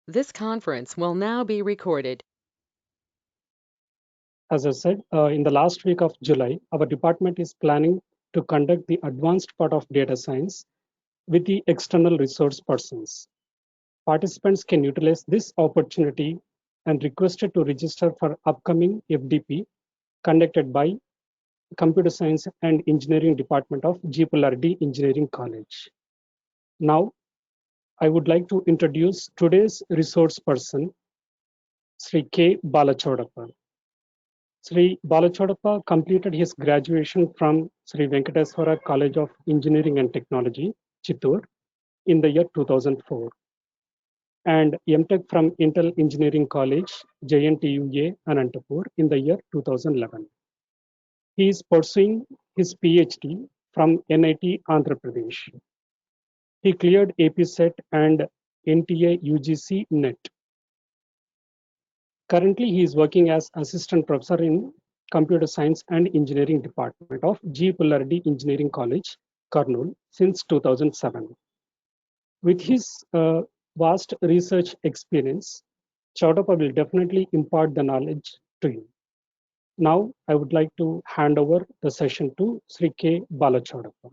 This conference will now be recorded. As I said, in the last week of July, our department is planning to conduct the advanced part of data science with the external resource persons. Participants can utilize this opportunity and requested to register for upcoming FDP conducted by Computer Science and Engineering Department of GPLRD Engineering College. Now, I would like to introduce today's resource person, Sri K. Balachodappa. Sri Balachodappa completed his graduation from Sri Venkateswara College of Engineering and Technology, Chittoor, in the year 2004, and MTech from Intel Engineering College, JNTUA, Anantapur, in the year 2011. He is pursuing his PhD from NIT Andhra Pradesh. He cleared AP Set and NTA UGC NET. Currently, he is working as assistant professor in Computer Science and Engineering Department of GPLRD Engineering College, Kurnool, since 2007. With his vast research experience, Chodappa will definitely impart the knowledge to you. Now, I would like to hand over the session to Sri K. Balachodappa.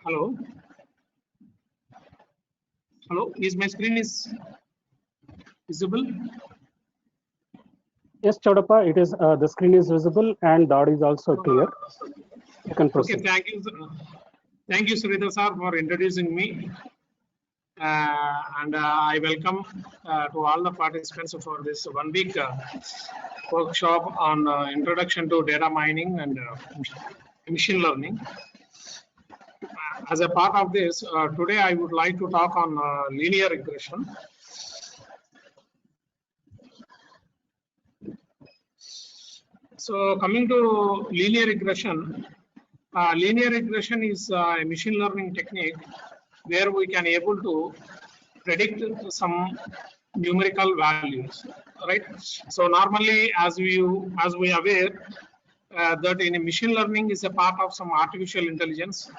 Hello. Hello. Is my screen is visible? Yes, Chodappa, it is the screen is visible and the audio is also clear. You can proceed. Okay, thank you, Sridhar sir, for introducing me. And I welcome to all the participants for this 1 week workshop on introduction to data mining and machine learning. As a part of this, today I would like to talk on linear regression. So coming to linear regression is a machine learning technique where we can able to predict some numerical values, right? So normally, as we aware that in a machine learning is a part of some artificial intelligence.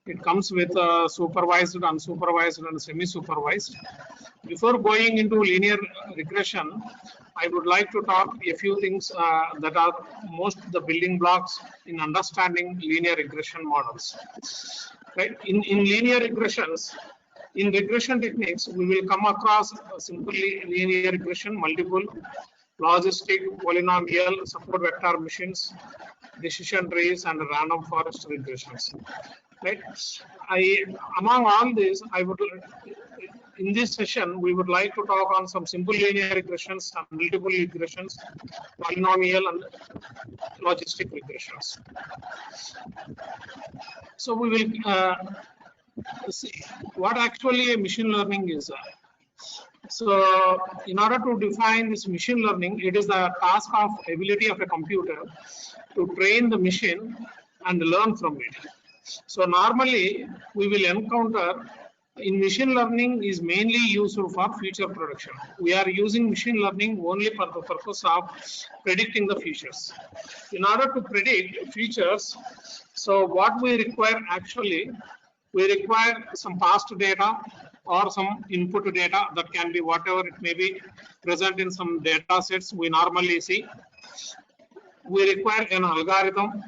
It comes with supervised, unsupervised, and semi-supervised. Before going into linear regression, I would like to talk a few things that are most the building blocks in understanding linear regression models. Right? In linear regressions, in regression techniques, we will come across simply linear regression, multiple, logistic, polynomial, support vector machines, decision trees, and random forest regressions. Right? Among all these, in this session, we would like to talk on some simple linear regressions, some multiple regressions, polynomial and logistic regressions. So we will see what actually a machine learning is. So in order to define this machine learning, it is the task of ability of a computer to train the machine and learn from it. So normally we will encounter in machine learning is mainly used for feature prediction. We are using machine learning only for the purpose of predicting the features. In order to predict features, so what we require actually, we require some past data or some input data that can be whatever it may be present in some data sets we normally see. We require an algorithm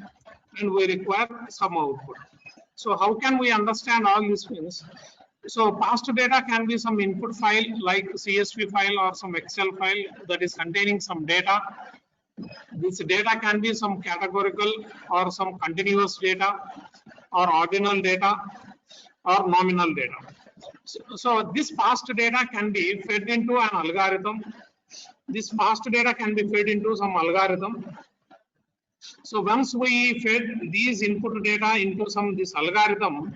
and we require some output. So how can we understand all these things? So past data can be some input file like CSV file or some Excel file that is containing some data. This data can be some categorical or some continuous data or ordinal data or nominal data. So this past data can be fed into an algorithm this past data can be fed into some algorithm. So once we fed these input data into this algorithm,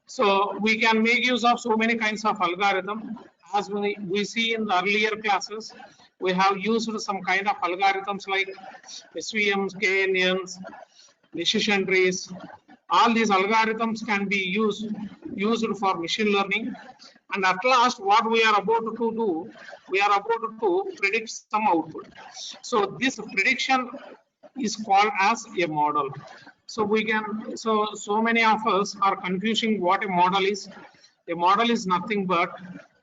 so we can make use of so many kinds of algorithm. As we see in the earlier classes, we have used some kind of algorithms like SVMs, KNNs, decision trees. All these algorithms can be used for machine learning. And at last, what we are about to do, we are about to predict some output. So this prediction is called as a model. So we can, so many of us are confusing what a model is. A model is nothing but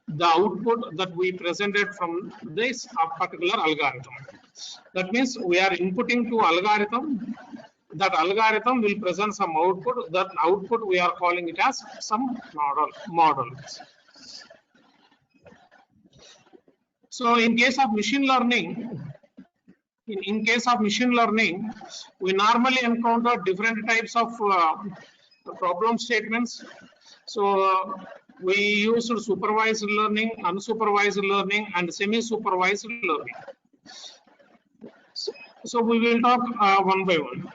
the output that we presented from this particular algorithm. That means we are inputting to algorithm. That algorithm will present some output. That output we are calling it as some model. So in case of machine learning, in case of machine learning, we normally encounter different types of problem statements. So we use supervised learning, unsupervised learning, and semi-supervised learning. So we will talk one by one.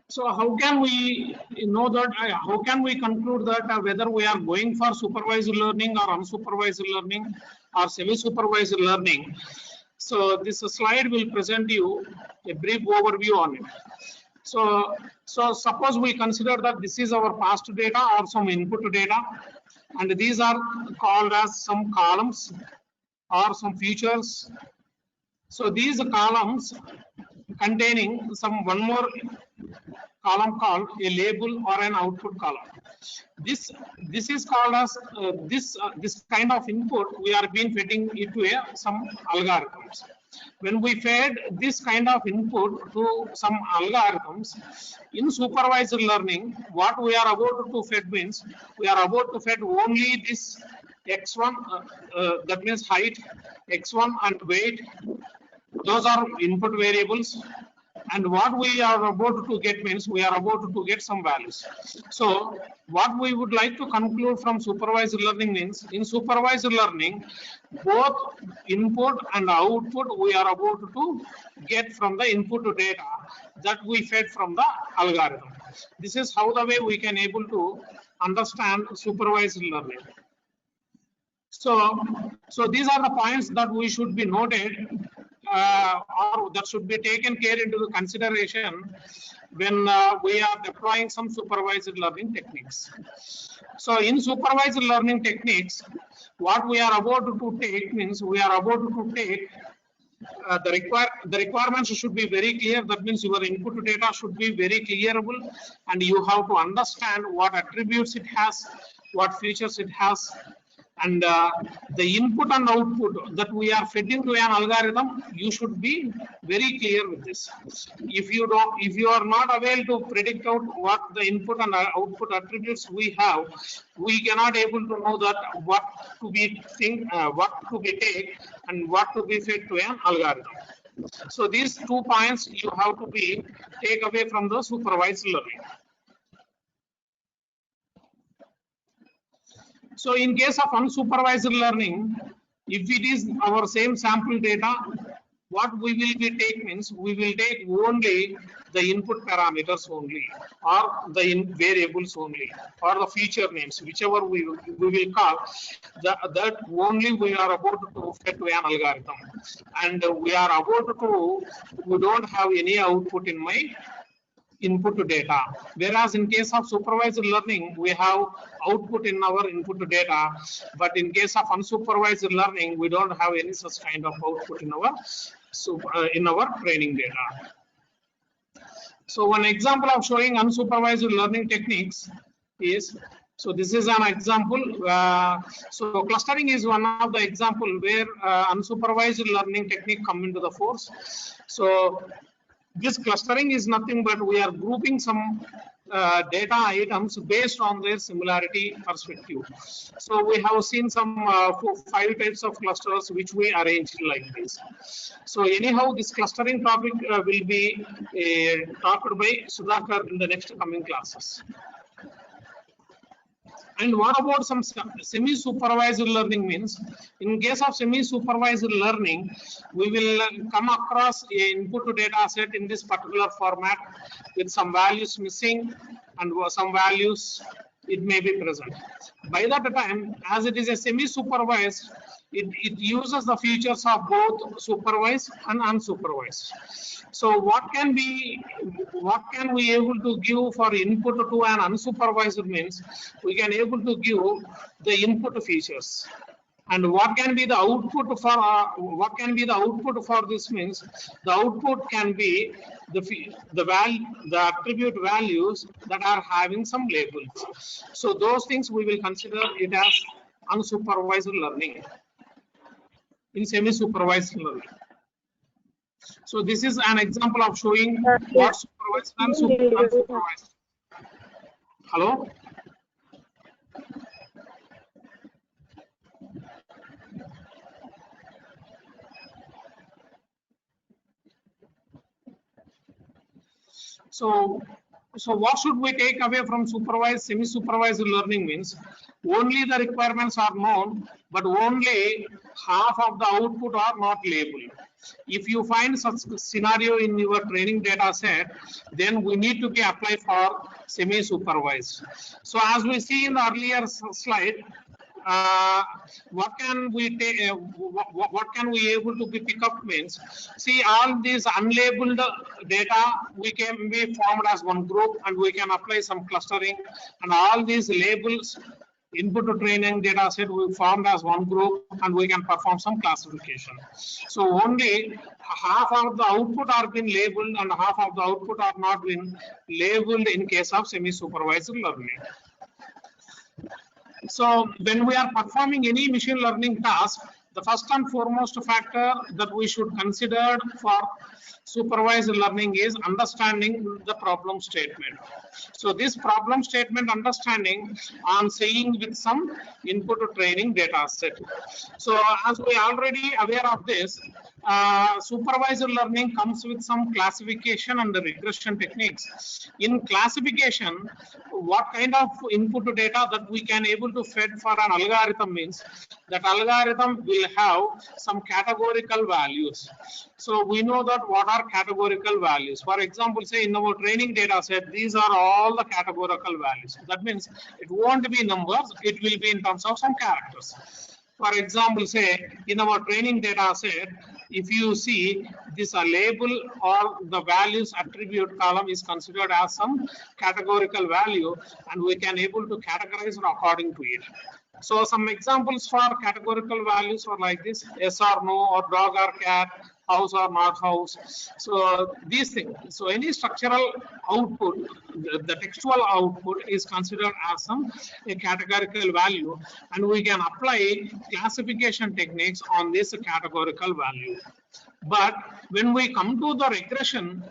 So how can we know that, how can we conclude that whether we are going for supervised learning or unsupervised learning or semi-supervised learning? So this slide will present you a brief overview on it. So suppose we consider that this is our past data or some input data, and these are called as some columns or some features. So these columns containing one more column called a label or an output column. This is called as this kind of input we are being feeding into some algorithms. When we fed this kind of input to some algorithms in supervised learning, what we are about to fed means we are about to fed only this x1, that means height, x1 and weight. Those are input variables. And what we are about to get means we are about to get some values. So what we would like to conclude from supervised learning means in supervised learning, both input and output we are about to get from the input data that we fed from the algorithm. This is how the way we can able to understand supervised learning. So these are the points that we should be noted. Or that should be taken care into the consideration when we are deploying some supervised learning techniques. So in supervised learning techniques, what we are about to take means we are about to take the requirements should be very clear. That means your input data should be very clearable, and you have to understand what attributes it has, what features it has. And the input and output that we are feeding to an algorithm, you should be very clear with this. If you are not able to predict out what the input and output attributes we have, we cannot able to know that what to be take and what to be fed to an algorithm. So these 2 points you have to be take away from the supervised learning. So in case of unsupervised learning, if it is our same sample data, what we will be take means we will take only the input parameters only, or the variables only, or the feature names, whichever we will call, that only we are about to fed to an algorithm. And we are about to, we don't have any output in my input data. Whereas in case of supervised learning, we have output in our input data, but in case of unsupervised learning, we don't have any such kind of output in our training data. So one example of showing unsupervised learning techniques is, so this is an example. So clustering is one of the example where unsupervised learning technique come into the force. So this clustering is nothing but we are grouping some data items based on their similarity perspective. So we have seen some 5 types of clusters which we arranged like this. So anyhow, this clustering topic will be talked by Sudhakar in the next coming classes. And what about some semi-supervised learning means? In case of semi-supervised learning, we will come across a input to data set in this particular format with some values missing and some values it may be present. By that time, as it is a semi-supervised, it uses the features of both supervised and unsupervised. So what can we able to give for input to an unsupervised means we can able to give the input features. And what can be the output for this means the output can be the attribute values that are having some labels. So those things we will consider it as unsupervised learning in semi-supervised learning. So this is an example of showing what supervised and unsupervised. Hello? So what should we take away from supervised, semi-supervised learning means only the requirements are known, but only half of the output are not labeled. If you find such scenario in your training data set, then we need to be applied for semi-supervised. So as we see in the earlier slide, what can we take? What can we able to pick up means? See, all these unlabeled data we can be formed as one group, and we can apply some clustering, and all these labels input to training data set we formed as one group, and we can perform some classification. So only half of the output are been labeled and half of the output are not been labeled in case of semi-supervised learning. So when we are performing any machine learning task, the first and foremost factor that we should consider for supervised learning is understanding the problem statement. So this problem statement understanding I'm saying with some input to training data set. So as we already aware of this, supervised learning comes with some classification and the regression techniques. In classification, what kind of input to data that we can able to feed for an algorithm means that algorithm will have some categorical values. So we know that what are categorical values. For example, say in our training data set, these are all the categorical values. That means it won't be numbers, it will be in terms of some characters. For example, say in our training data set, if you see this label or the values attribute column is considered as some categorical value, and we can able to categorize according to it. So some examples for categorical values are like this: yes or no, or dog or cat, house or not house. So these things. So any structural output, the textual output is considered as a categorical value, and we can apply classification techniques on this categorical value. But when we come to the regression,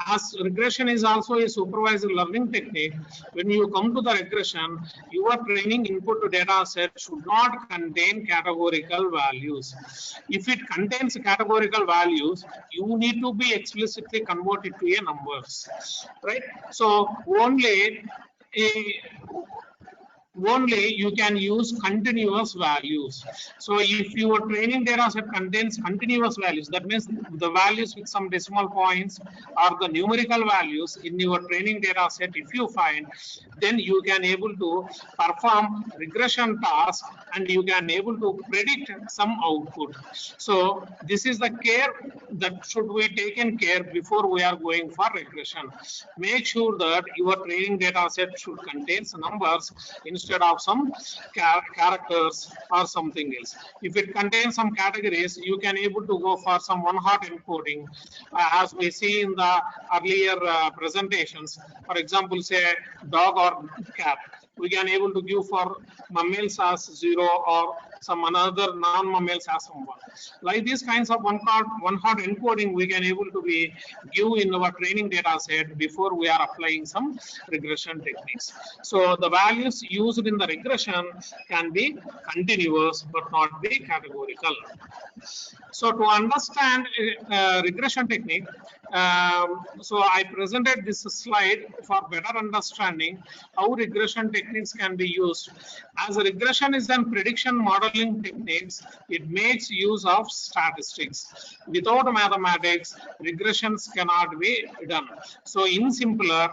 as regression is also a supervised learning technique, when you come to the regression, your training input to data set should not contain categorical values. If it contains categorical values, you need to be explicitly converted to a numbers, right? So only you can use continuous values. So if your training data set contains continuous values, that means the values with some decimal points or the numerical values in your training data set, if you find, then you can able to perform regression tasks and you can able to predict some output. So this is the care that should be taken care before we are going for regression. Make sure that your training data set should contain some numbers instead of some characters or something else. If it contains some categories, you can able to go for some one-hot encoding, as we see in the earlier presentations. For example, say dog or cat, we can able to give for mammals as 0 or some another non-mammals as 1. Like these kinds of one-hot encoding, we can able to be give in our training data set before we are applying some regression techniques. So the values used in the regression can be continuous but not be categorical. So to understand regression technique, so I presented this slide for better understanding how regression techniques can be used. As regression is an prediction modeling techniques, it makes use of statistics. Without mathematics, regressions cannot be done. So in simpler,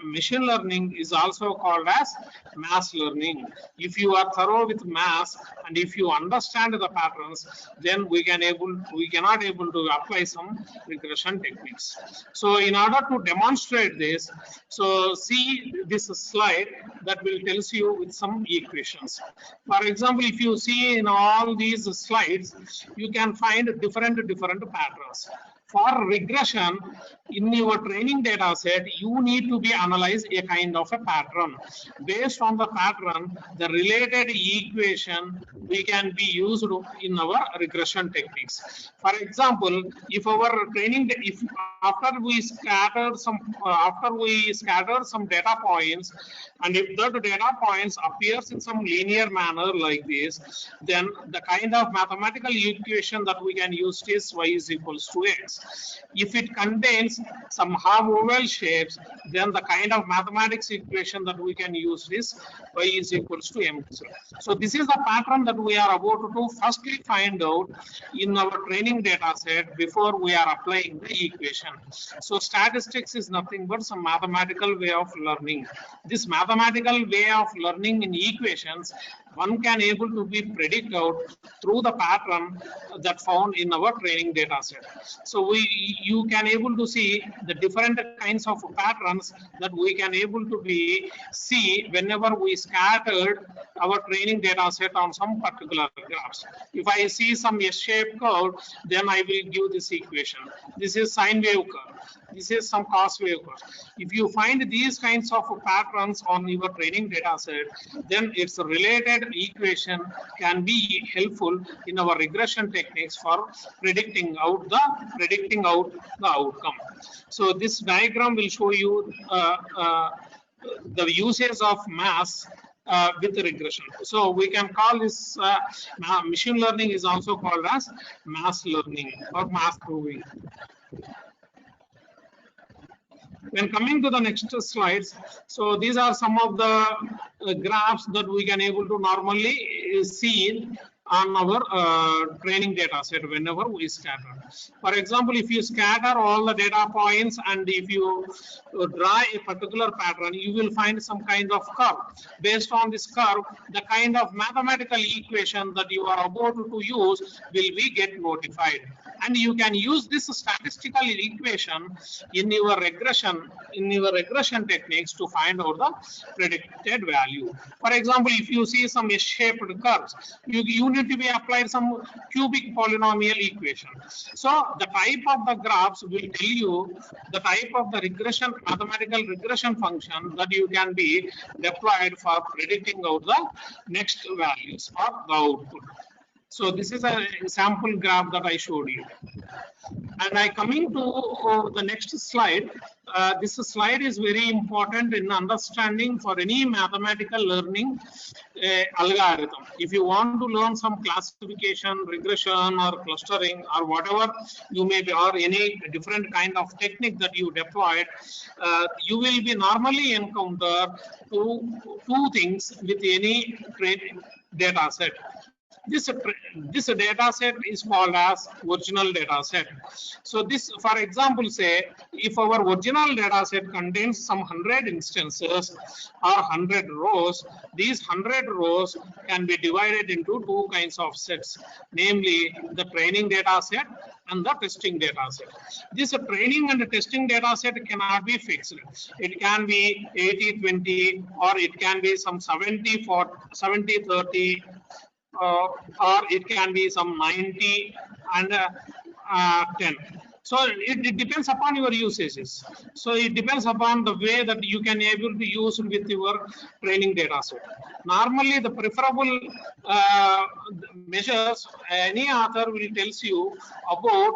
machine learning is also called as mass learning. If you are thorough with mass and if you understand the patterns, then we cannot able to apply some regression techniques. So in order to demonstrate this, so see this slide that will tells you with some equations. For example, if you see in all these slides, you can find different patterns. For regression, in your training data set, you need to be analyze a kind of a pattern. Based on the pattern, the related equation we can be used in our regression techniques. For example, if our training, if after we scatter some data points, and if that data points appears in some linear manner like this, then the kind of mathematical equation that we can use is y is equals to x. If it contains some half-oval shapes, then the kind of mathematics equation that we can use is y is equals to mx. So this is the pattern that we are about to firstly find out in our training data set before we are applying the equation. So statistics is nothing but some mathematical way of learning. This mathematical way of learning in equations, one can able to be predict out through the pattern that found in our training data set. So you can able to see the different kinds of patterns that we can able to be see whenever we scattered our training data set on some particular graphs. If I see some S-shaped curve, then I will give this equation. This is sine wave curve. This is some cos wave curve. If you find these kinds of patterns on your training data set, then its related equation can be helpful in our regression techniques for predicting out the outcome. So this diagram will show you the uses of mass with regression. So we can call this machine learning is also called as mass learning or mass proving. When coming to the next slides, so these are some of the graphs that we can able to normally see on our training data set whenever we scatter. For example, if you scatter all the data points and if you draw a particular pattern, you will find some kind of curve. Based on this curve, the kind of mathematical equation that you are about to use will be get notified. And you can use this statistical equation in your regression techniques to find out the predicted value. For example, if you see some S-shaped curves, you need to be applied some cubic polynomial equation. So the type of the graphs will tell you the type of the regression, mathematical regression function that you can be deployed for predicting out the next values or the output. So this is a sample graph that I showed you. And I coming to the next slide. This slide is very important in understanding for any mathematical learning algorithm. If you want to learn some classification, regression, or clustering, or whatever you may be, or any different kind of technique that you deployed, you will be normally encounter two things with any data set. This data set is called as original data set. So this, for example, say if our original data set contains some 100 instances or 100 rows, these 100 rows can be divided into two kinds of sets, namely the training data set and the testing data set. This training and testing data set cannot be fixed. It can be 80-20 or it can be some 70-30. Or it can be some 90 and 10. So it depends upon your usages. So it depends upon the way that you can able to use with your training data set. Normally, the preferable measures, any author will tells you about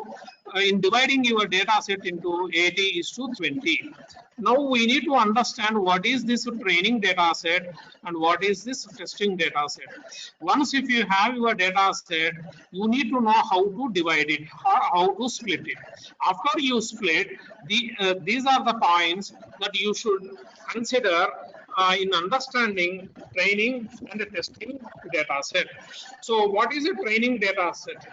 in dividing your data set into 80:20. Now we need to understand what is this training data set and what is this testing data set. Once if you have your data set, you need to know how to divide it or how to split it. After you split, these are the points that you should consider in understanding training and testing data set. So what is a training data set?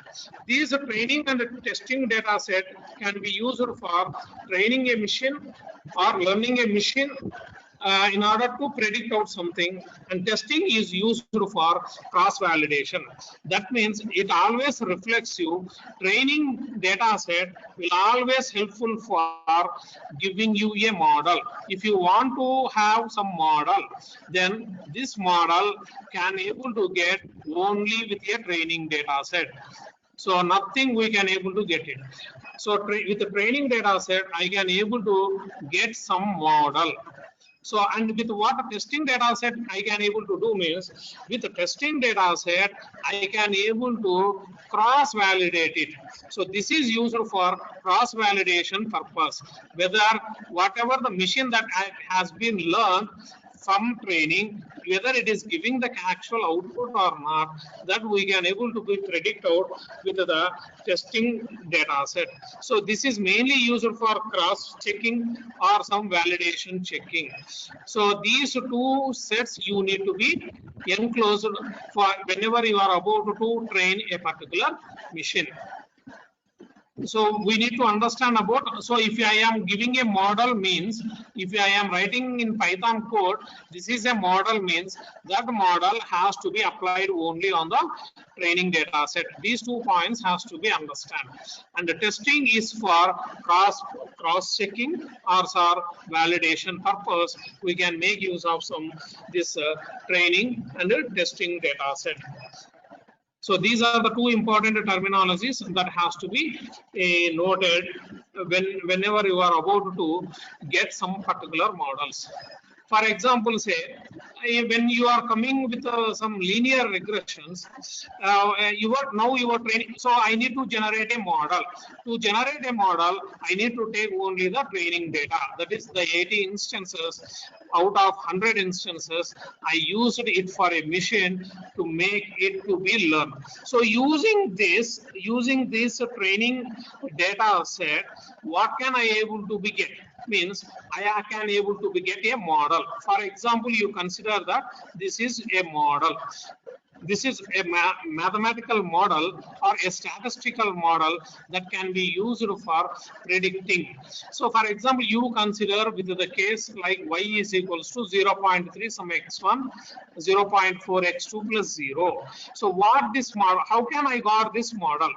These training and testing data set can be used for training a machine or learning a machine in order to predict out something, and testing is used for cross validation. That means it always reflects you. Training data set will always helpful for giving you a model. If you want to have some model, then this model can able to get only with a training data set. So nothing we can able to get it. So with the training data set, I can able to get some model. So, and with what testing data set I can able to do means, with the testing data set, I can able to cross validate it. So this is used for cross validation purpose, whether whatever the machine that has been learned from training, whether it is giving the actual output or not, that we can able to be predict out with the testing data set. So this is mainly used for cross checking or some validation checking. So these two sets you need to be enclosed for whenever you are about to train a particular machine. So we need to understand about, so if I am giving a model means, if I am writing in Python code, this is a model means that model has to be applied only on the training data set. These 2 points has to be understood. And the testing is for cross checking or for validation purpose. We can make use of some this training and testing data set. So these are the 2 important terminologies that has to be noted whenever you are about to get some particular models. For example, say when you are coming with some linear regressions, you are training. So I need to generate a model. To generate a model, I need to take only the training data. That is the 80 instances out of 100 instances. I used it for a machine to make it to be learned. So using this training data set, what can I able to be get? Means I can able to get a model. For example, you consider that this is a model. This is a mathematical model or a statistical model that can be used for predicting. So for example, you consider with the case like y is equals to 0.3 some x1, 0.4 x2 plus 0. So what this model, how can I got this model?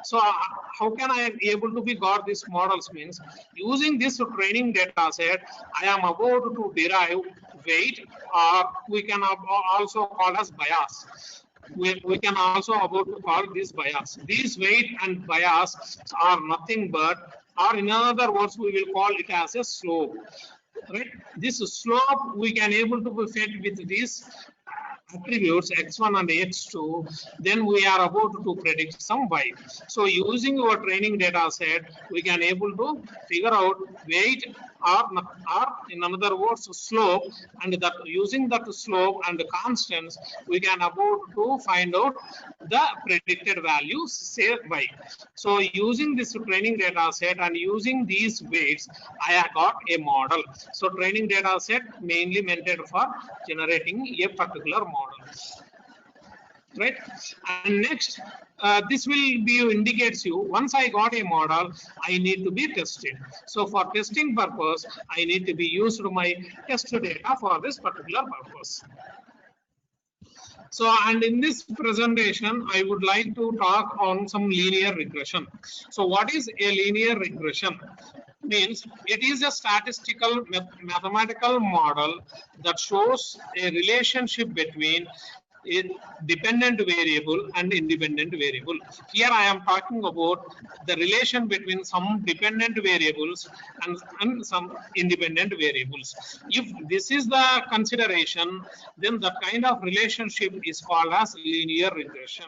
So how can I able to be got this models means, using this training data set, I am about to derive weight, or we can also call as bias. We can also about to call this bias. These weight and bias are nothing but, or in other words, we will call it as a slope. Right? This slope we can able to be fed with these attributes x1 and x2, then we are about to predict some y. So using our training data set, we can able to figure out weight or in other words slope, and that using that slope and the constants, we can about to find out the predicted values, say y. So using this training data set and using these weights, I have got a model. So training data set mainly meant for generating a particular model. Right, and next this will be indicates you, once I got a model, I need to be tested. So for testing purpose, I need to be used my test data for this particular purpose. So, and in this presentation, I would like to talk on some linear regression. So what is a linear regression? Means it is a statistical mathematical model that shows a relationship between dependent variable and independent variable. Here I am talking about the relation between some dependent variables and some independent variables. If this is the consideration, then the kind of relationship is called as linear regression.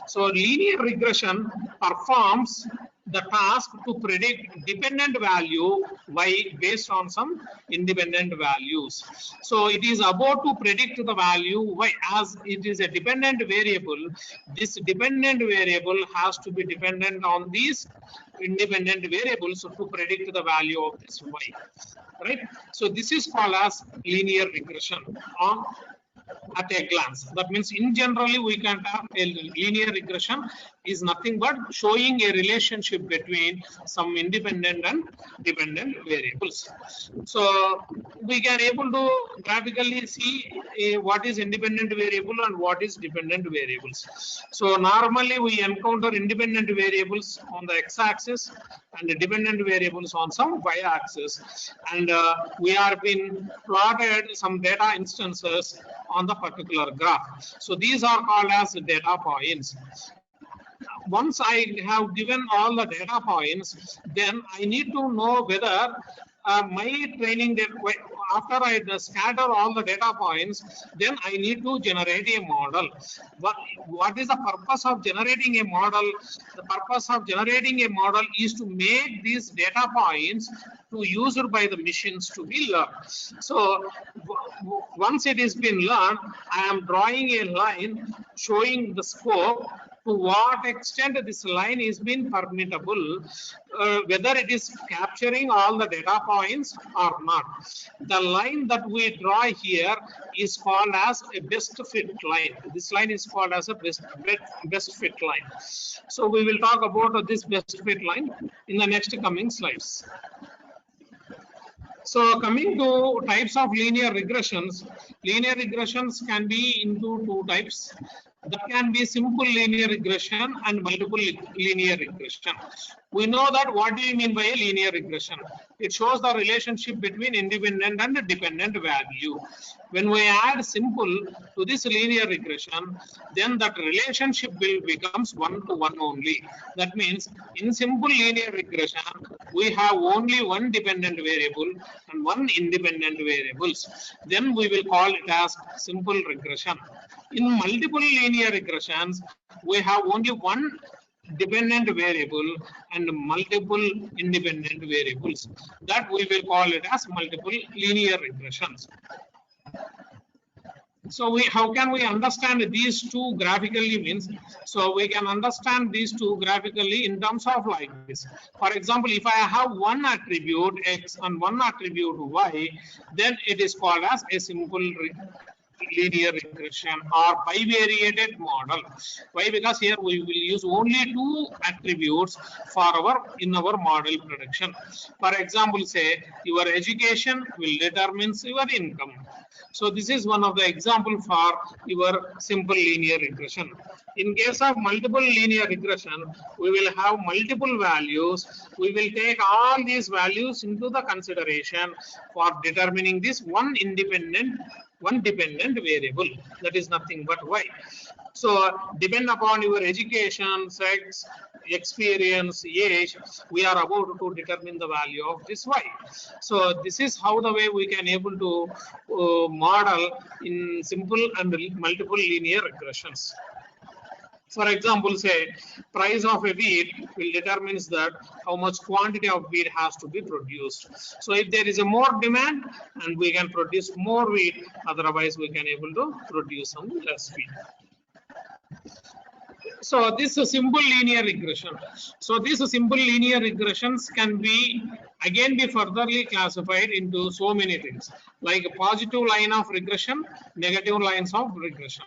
So linear regression performs the task to predict dependent value y based on some independent values. So it is about to predict the value y. As it is a dependent variable, this dependent variable has to be dependent on these independent variables to predict the value of this y, right? So this is called as linear regression on at a glance. That means in generally we can have a linear regression is nothing but showing a relationship between some independent and dependent variables. So we can able to graphically see what is independent variable and what is dependent variables. So normally we encounter independent variables on the x-axis and the dependent variables on some y-axis, and we are been plotted some data instances on the particular graph. So these are called as data points. Once I have given all the data points, then I need to know whether my training data, after I scatter all the data points, then I need to generate a model. What is the purpose of generating a model? The purpose of generating a model is to make these data points to used by the machines to be learned. So once it is been learned, I am drawing a line showing the scope to what extent this line is being permittable, whether it is capturing all the data points or not. The line that we draw here is called as a best fit line. This line is called as a best fit line. So we will talk about this best fit line in the next coming slides. So coming to types of linear regressions can be into two types. That can be simple linear regression and multiple linear regression. We know that what do you mean by a linear regression? It shows the relationship between independent and dependent value. When we add simple to this linear regression, then that relationship will becomes 1-to-1 only. That means in simple linear regression, we have only one dependent variable and one independent variables. Then we will call it as simple regression. In multiple linear regressions, we have only one dependent variable and multiple independent variables. That we will call it as multiple linear regressions. So how can we understand these two graphically means? So we can understand these two graphically in terms of like this. For example, if I have one attribute x and one attribute y, then it is called as a simple linear regression or bivariated model. Why? Because here we will use only two attributes for in our model prediction. For example, say your education will determine your income. So this is one of the example for your simple linear regression. In case of multiple linear regression, we will have multiple values. We will take all these values into the consideration for determining this one dependent variable, that is nothing but y. So depend upon your education, sex, experience, age, we are about to determine the value of this y. So this is how the way we can able to model in simple and multiple linear regressions. For example, say price of a wheat will determines that how much quantity of wheat has to be produced. So if there is a more demand, and we can produce more wheat, otherwise we can able to produce some less wheat. So this is a simple linear regression. So these simple linear regressions can be again be furtherly classified into so many things, like a positive line of regression, negative lines of regression.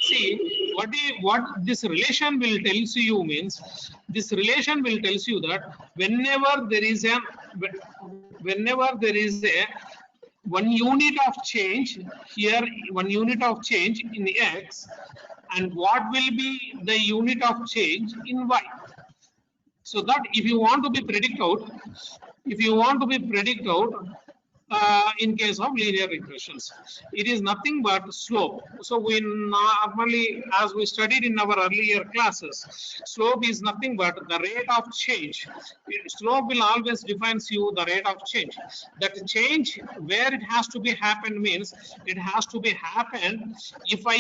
See, what this relation will tells you means, this relation will tells you that whenever there is a one unit of change here, one unit of change in x, and what will be the unit of change in y. So that if you want to be predict out, in case of linear regressions. It is nothing but slope. So we normally, as we studied in our earlier classes, slope is nothing but the rate of change. Slope will always defines you the rate of change. That change where it has to be happened means it has to be happened if I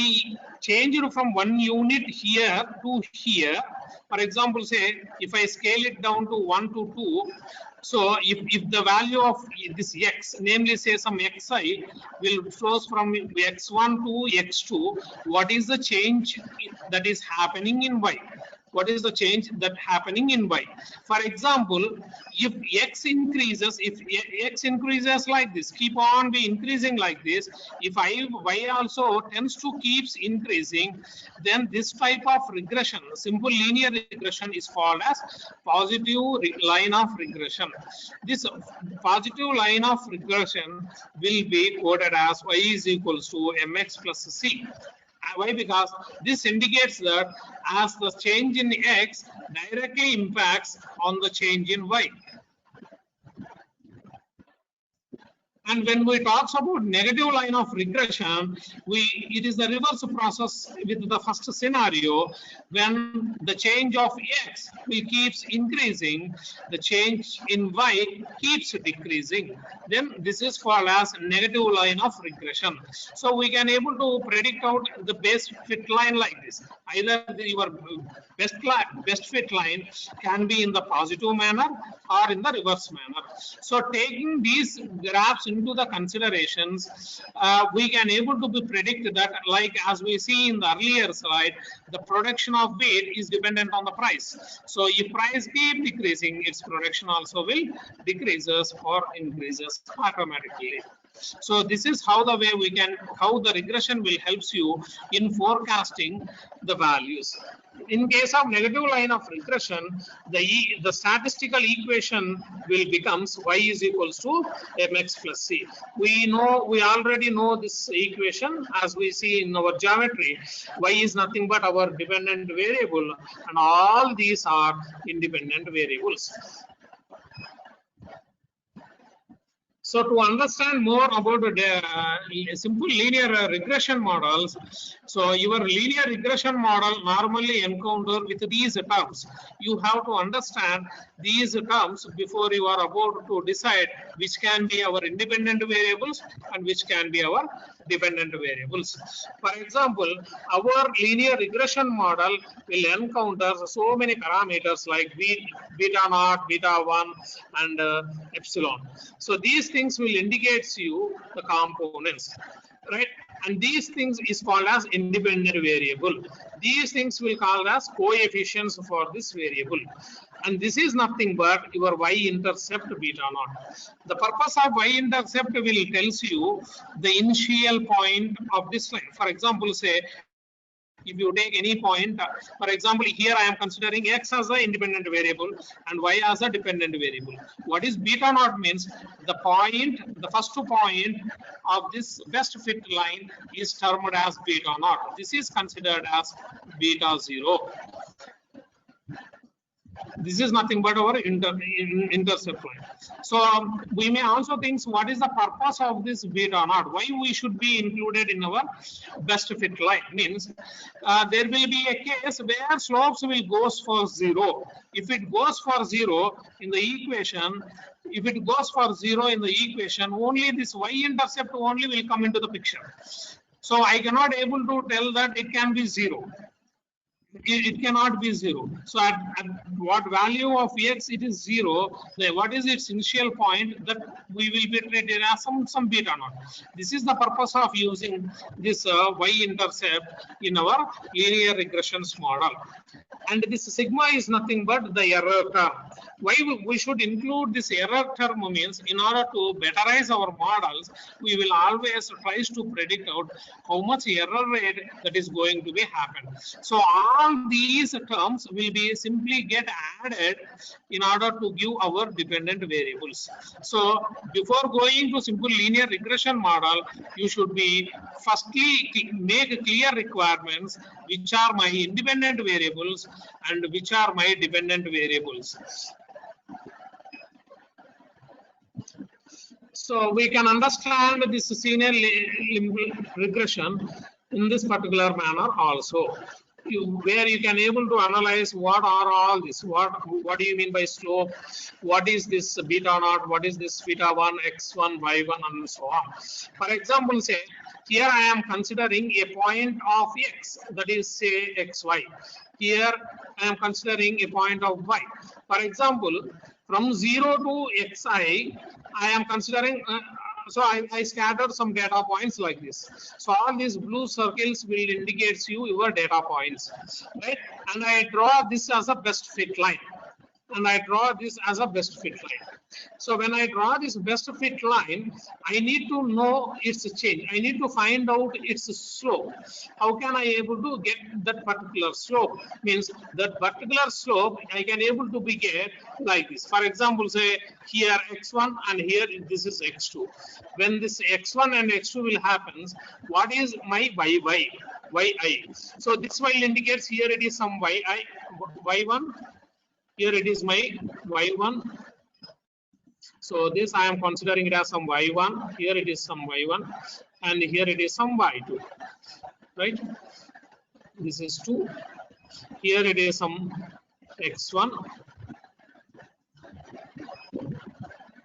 change it from 1 unit here to here. For example, say if I scale it down to 1 to 2, so if the value of this x, namely say some xi, will flows from x1 to x2, what is the change that is happening in y? What is the change that happening in y? For example, if x increases, if x increases like this, keep on be increasing like this, if y also tends to keeps increasing, then this type of regression, simple linear regression, is called as positive line of regression. This positive line of regression will be quoted as y is equals to mx plus c. Why? Because this indicates that as the change in x directly impacts on the change in y. And when we talk about negative line of regression, it is the reverse process with the first scenario. When the change of x will keeps increasing, the change in y keeps decreasing. Then this is called as negative line of regression. So we can able to predict out the best fit line like this. Either your best fit line can be in the positive manner or in the reverse manner. So taking these graphs into the considerations, we can able to be predict that, like as we see in the earlier slide, the production of wheat is dependent on the price. So if price keep decreasing, its production also will decreases or increases automatically. So this is how the way we can, how the regression will helps you in forecasting the values. In case of negative line of regression, the statistical equation will becomes y is equals to mx plus c. We already know this equation as we see in our geometry. Y is nothing but our dependent variable, and all these are independent variables. So to understand more about the simple linear regression models, so your linear regression model normally encounter with these terms. You have to understand these terms before you are about to decide which can be our independent variables and which can be our dependent variables. For example, our linear regression model will encounter so many parameters like beta naught, beta 1, and epsilon. So these things will indicate you the components, right? And these things is called as independent variable. These things will called as coefficients for this variable. And this is nothing but your y-intercept beta naught. The purpose of y-intercept will tells you the initial point of this line. For example, say if you take any point, for example, here I am considering x as an independent variable and y as a dependent variable. What is beta naught means? The point, the first point of this best fit line is termed as beta naught. This is considered as beta 0. This is nothing but our intercept line. So we may also think what is the purpose of this beta naught? Why we should be included in our best fit line? Means there will be a case where slopes will goes for 0. If it goes for 0 in the equation, if it goes for 0 in the equation, only this y-intercept only will come into the picture. So I cannot able to tell that it can be 0. It cannot be 0. So at what value of x it is 0, then what is its initial point that we will be treated as some beta naught. This is the purpose of using this y-intercept in our linear regressions model. And this sigma is nothing but the error term. Why we should include this error term means in order to betterize our models, we will always try to predict out how much error rate that is going to be happen. So all these terms will be simply get added in order to give our dependent variables. So before going to simple linear regression model, you should be firstly make clear requirements which are my independent variables and which are my dependent variables. So we can understand this linear regression in this particular manner also. Where you can able to analyze what are all this, what do you mean by slope, what is this beta naught, what is this beta 1, x1, y1, and so on. For example, say here I am considering a point of x, that is say xy. Here I am considering a point of y. For example, from 0 to xi, I am considering so I scattered some data points like this. So all these blue circles will indicate you your data points, right? And I draw this as a best fit line. And I draw this as a best fit line. So when I draw this best fit line, I need to know its change. I need to find out its slope. How can I able to get that particular slope? Means that particular slope I can able to be get like this. For example, say here x1 and here this is x2. When this x1 and x2 will happen, what is my yi? So this y indicates here it is some y1. Here it is my y1. So this I am considering it as some y1. Here it is some y1, and here it is some y2. Right? This is 2. Here it is some x1.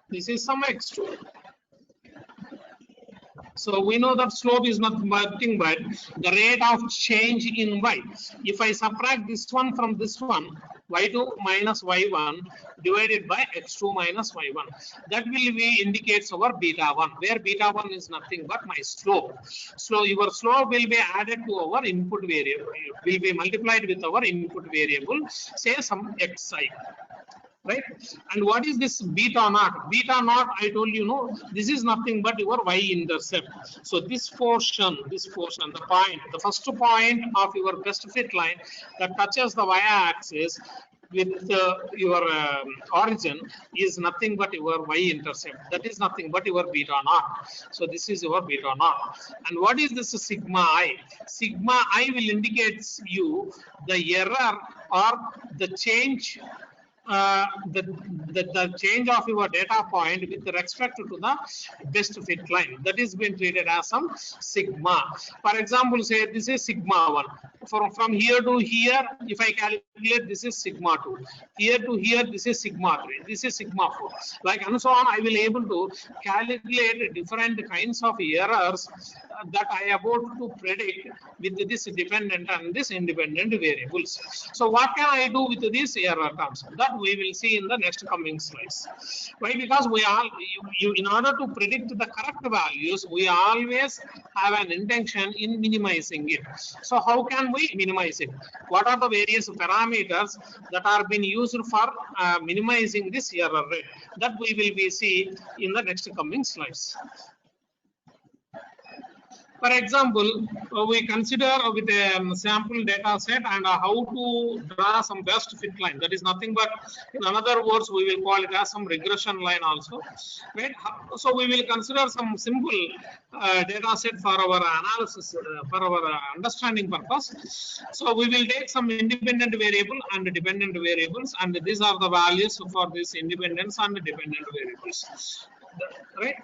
This is some x2. So we know that slope is nothing but the rate of change in y. If I subtract this one from this one, y2 minus y1 divided by x2 minus y1, that will be indicates our beta 1, where beta 1 is nothing but my slope. So your slope will be added to our input variable, will be multiplied with our input variable, say some xi. Right? And what is this beta naught? Beta naught, I told you, no, this is nothing but your y-intercept. So this portion, the point, the first point of your best fit line that touches the y-axis with your origin is nothing but your y-intercept. That is nothing but your beta naught. So this is your beta naught. And what is this sigma I? Sigma I will indicate you the error or the change, the change of your data point with respect to the best fit line. That is being treated as some sigma. For example, say this is sigma 1. From here to here, if I calculate, this is sigma 2. Here to here, this is sigma 3. This is sigma 4. Like and so on, I will able to calculate different kinds of errors that I am about to predict with this dependent and this independent variables. So what can I do with these error terms? That we will see in the next coming slides. Why? Because we all, in order to predict the correct values, we always have an intention in minimizing it. So how can we minimize it? What are the various parameters that are being used for minimizing this error rate? That we will be see in the next coming slides. For example, we consider with a sample data set and how to draw some best fit line. That is nothing but, in other words, we will call it as some regression line also. Right? So we will consider some simple data set for our analysis, for our understanding purpose. So we will take some independent variable and dependent variables, and these are the values for this independence and dependent variables. Right?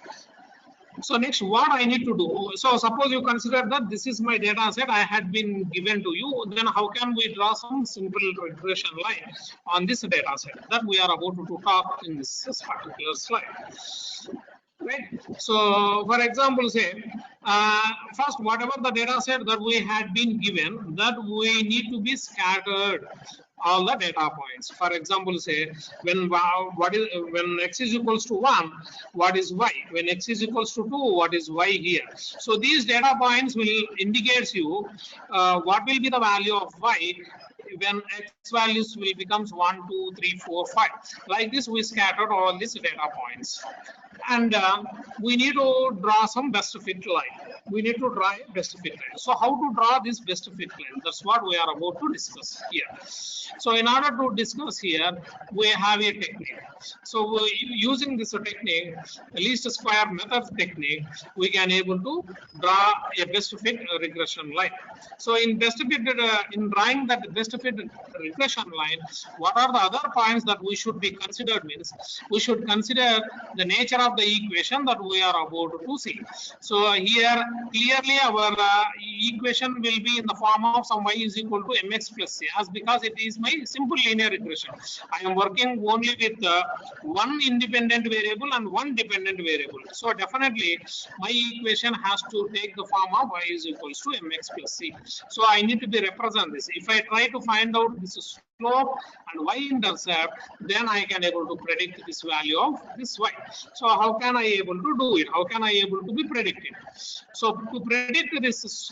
So next, what I need to do? So suppose you consider that this is my data set I had been given to you. Then how can we draw some simple regression line on this data set that we are about to talk in this particular slide? Right. So for example, say first, whatever the data set that we had been given, that we need to be scattered all the data points. For example, say when x is equals to 1, what is y? When x is equals to 2, what is y here? So these data points will indicate you what will be the value of y when x values will becomes 1, 2, 3, 4, 5. Like this, we scattered all these data points. And we need to draw some best fit line. We need to draw a best fit line. So how to draw this best fit line? That's what we are about to discuss here. So in order to discuss here, we have a technique. So using this technique, least square method technique, we can able to draw a best fit regression line. So in in drawing that best fit regression line, what are the other points that we should be considered? Means we should consider the nature of of the equation that we are about to see. So here clearly our equation will be in the form of some y is equal to mx plus c, as because it is my simple linear regression. I am working only with one independent variable and one dependent variable. So definitely my equation has to take the form of y is equals to mx plus c. So I need to be represent this. If I try to find out this slope and y-intercept, then I can able to predict this value of this y. So how can I able to do it? How can I able to be predicted? So to predict this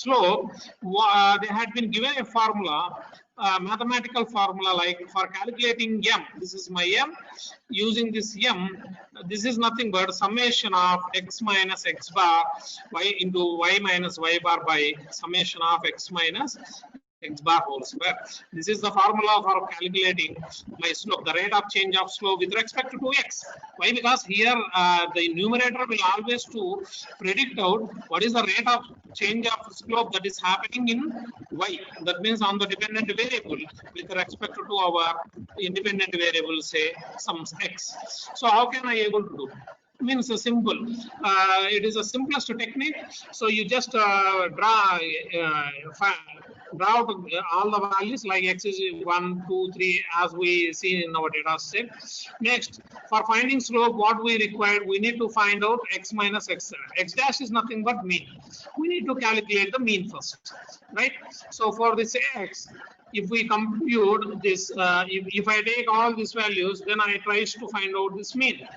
slope, they had been given a formula, mathematical formula, like for calculating m. This is my m. Using this m, this is nothing but summation of x minus x bar y into y minus y bar by summation of x minus x bar whole square. This is the formula for calculating my slope, the rate of change of slope with respect to x. Why? Because here the numerator will always to predict out what is the rate of change of slope that is happening in y. That means on the dependent variable with respect to our independent variable, say some x. So how can I able to do? Means simple. It is the simplest technique. So you just draw out all the values like x is 1, 2, 3 as we see in our data set. Next, for finding slope, what we require, we need to find out x minus x. X dash is nothing but mean. We need to calculate the mean first, right? So for this x, if we compute this, if I take all these values, then I try to find out this mean.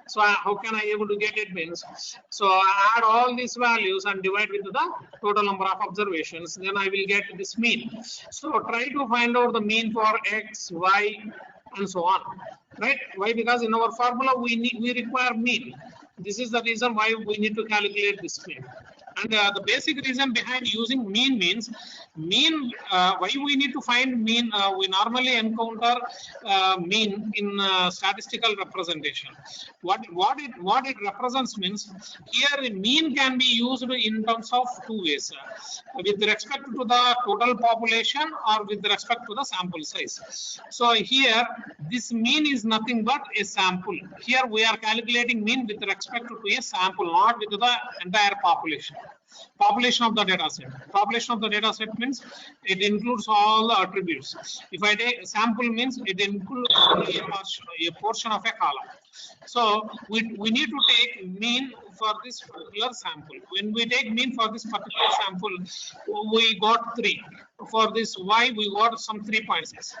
So how can I able to get it? Means, so I add all these values and divide with the total number of observations, then I will get this mean. So try to find out the mean for x, y, and so on, right? Why? Because in our formula we require mean. This is the reason why we need to calculate this mean. And the basic reason behind using mean means, why we need to find mean, we normally encounter mean in statistical representation. What it represents means, here mean can be used in terms of two ways, with respect to the total population or with respect to the sample size. So here this mean is nothing but a sample. Here we are calculating mean with respect to a sample, not with the entire population. Population of the data set. Population of the data set means it includes all the attributes. If I take sample means it includes only a portion of a column. So we need to take mean for this particular sample. When we take mean for this particular sample, we got 3. For this y, we got some 3.6.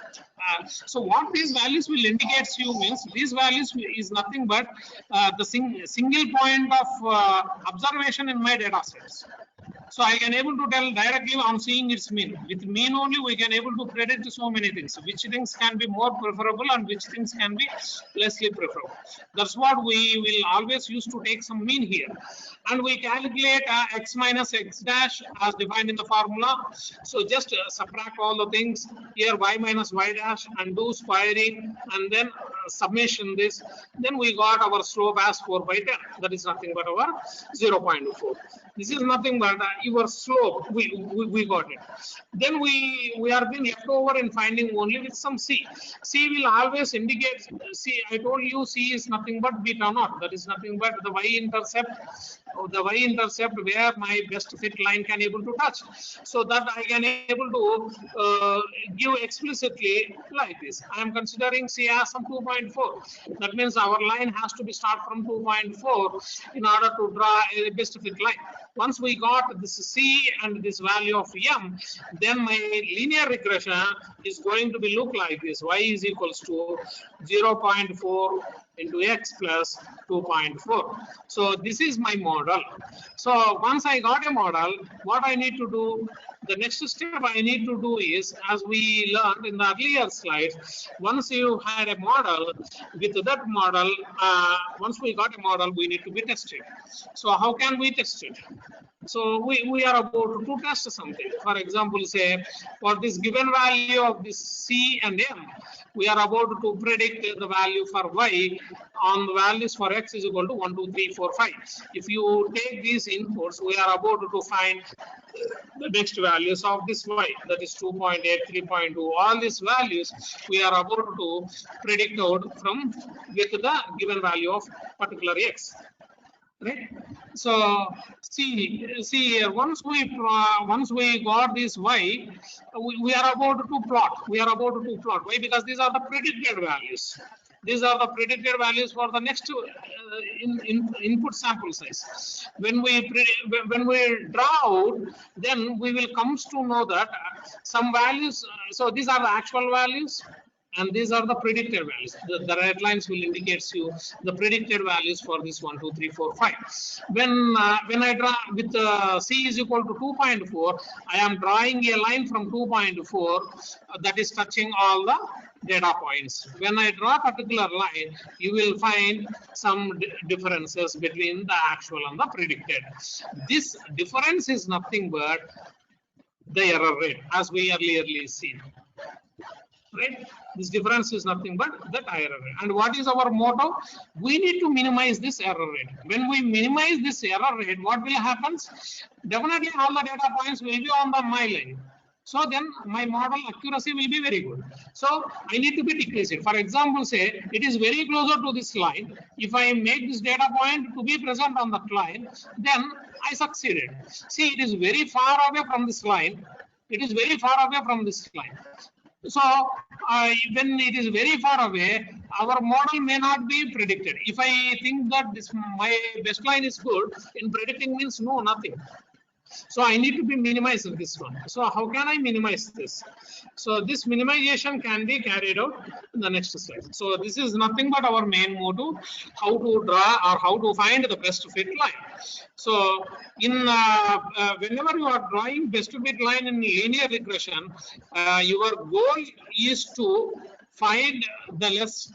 So what these values will indicate to you means, these values is nothing but the single point of observation in my data sets. So I can able to tell directly on seeing its mean. With mean only we can able to predict so many things. Which things can be more preferable and which things can be lessly preferable. That's what we will always use to take some mean here. And we calculate x minus x dash as defined in the formula. So just subtract all the things here, y minus y dash, and do squaring and then summation this. Then we got our slope as 4 by 10. That is nothing but our 0.4. This is nothing but your slope. We got it. Then we are being left over in finding only with some c. C will always indicate. C, I told you C is nothing but beta naught. That is nothing but the y-intercept. The y-intercept where my best fit line can able to touch. So that I can able to give explicitly like this. I am considering C as some 2.4. That means our line has to be start from 2.4 in order to draw a best fit line. Once we got this C and this value of m, then my linear regression is going to be look like this. Y is equals to 0.4 into x plus 2.4. So this is my model. So once I got a model, what I need to do, the next step I need to do is, as we learned in the earlier slide, once you had a model, with that model, once we got a model, we need to be tested. So how can we test it? So we are about to test something. For example, say for this given value of this C and M, we are about to predict the value for Y on the values for X is equal to 1, 2, 3, 4, 5. If you take these inputs, we are about to find the next values of this Y, that is 2.8, 3.2, all these values we are about to predict out from with the given value of particular X. Right. So see here, once we got this Y, we are about to plot. We are about to plot. Why? Because these are the predicted values. These are the predicted values for the next input sample size. When we draw out, then we will comes to know that some values. So these are the actual values, and these are the predicted values. The red lines will indicate you the predicted values for this 1, 2, 3, 4, 5. When I draw with C is equal to 2.4, I am drawing a line from 2.4 that is touching all the data points. When I draw a particular line, you will find some differences between the actual and the predicted. This difference is nothing but the error rate, as we earlier seen. Right, this difference is nothing but that error rate. And what is our motto? We need to minimize this error rate. When we minimize this error rate, what will happen? Definitely all the data points will be on the my line. So then my model accuracy will be very good. So I need to be decreased. For example, say it is very closer to this line. If I make this data point to be present on that line, then I succeeded. See, it is very far away from this line. It is very far away from this line. So when it is very far away, our model may not be predicted. If I think that this my best line is good, in predicting means no, nothing. So I need to be minimizing this one. So how can I minimize this? So this minimization can be carried out in the next slide. So this is nothing but our main motto, how to draw or how to find the best fit line. So in whenever you are drawing best fit line in linear regression, your goal is to find the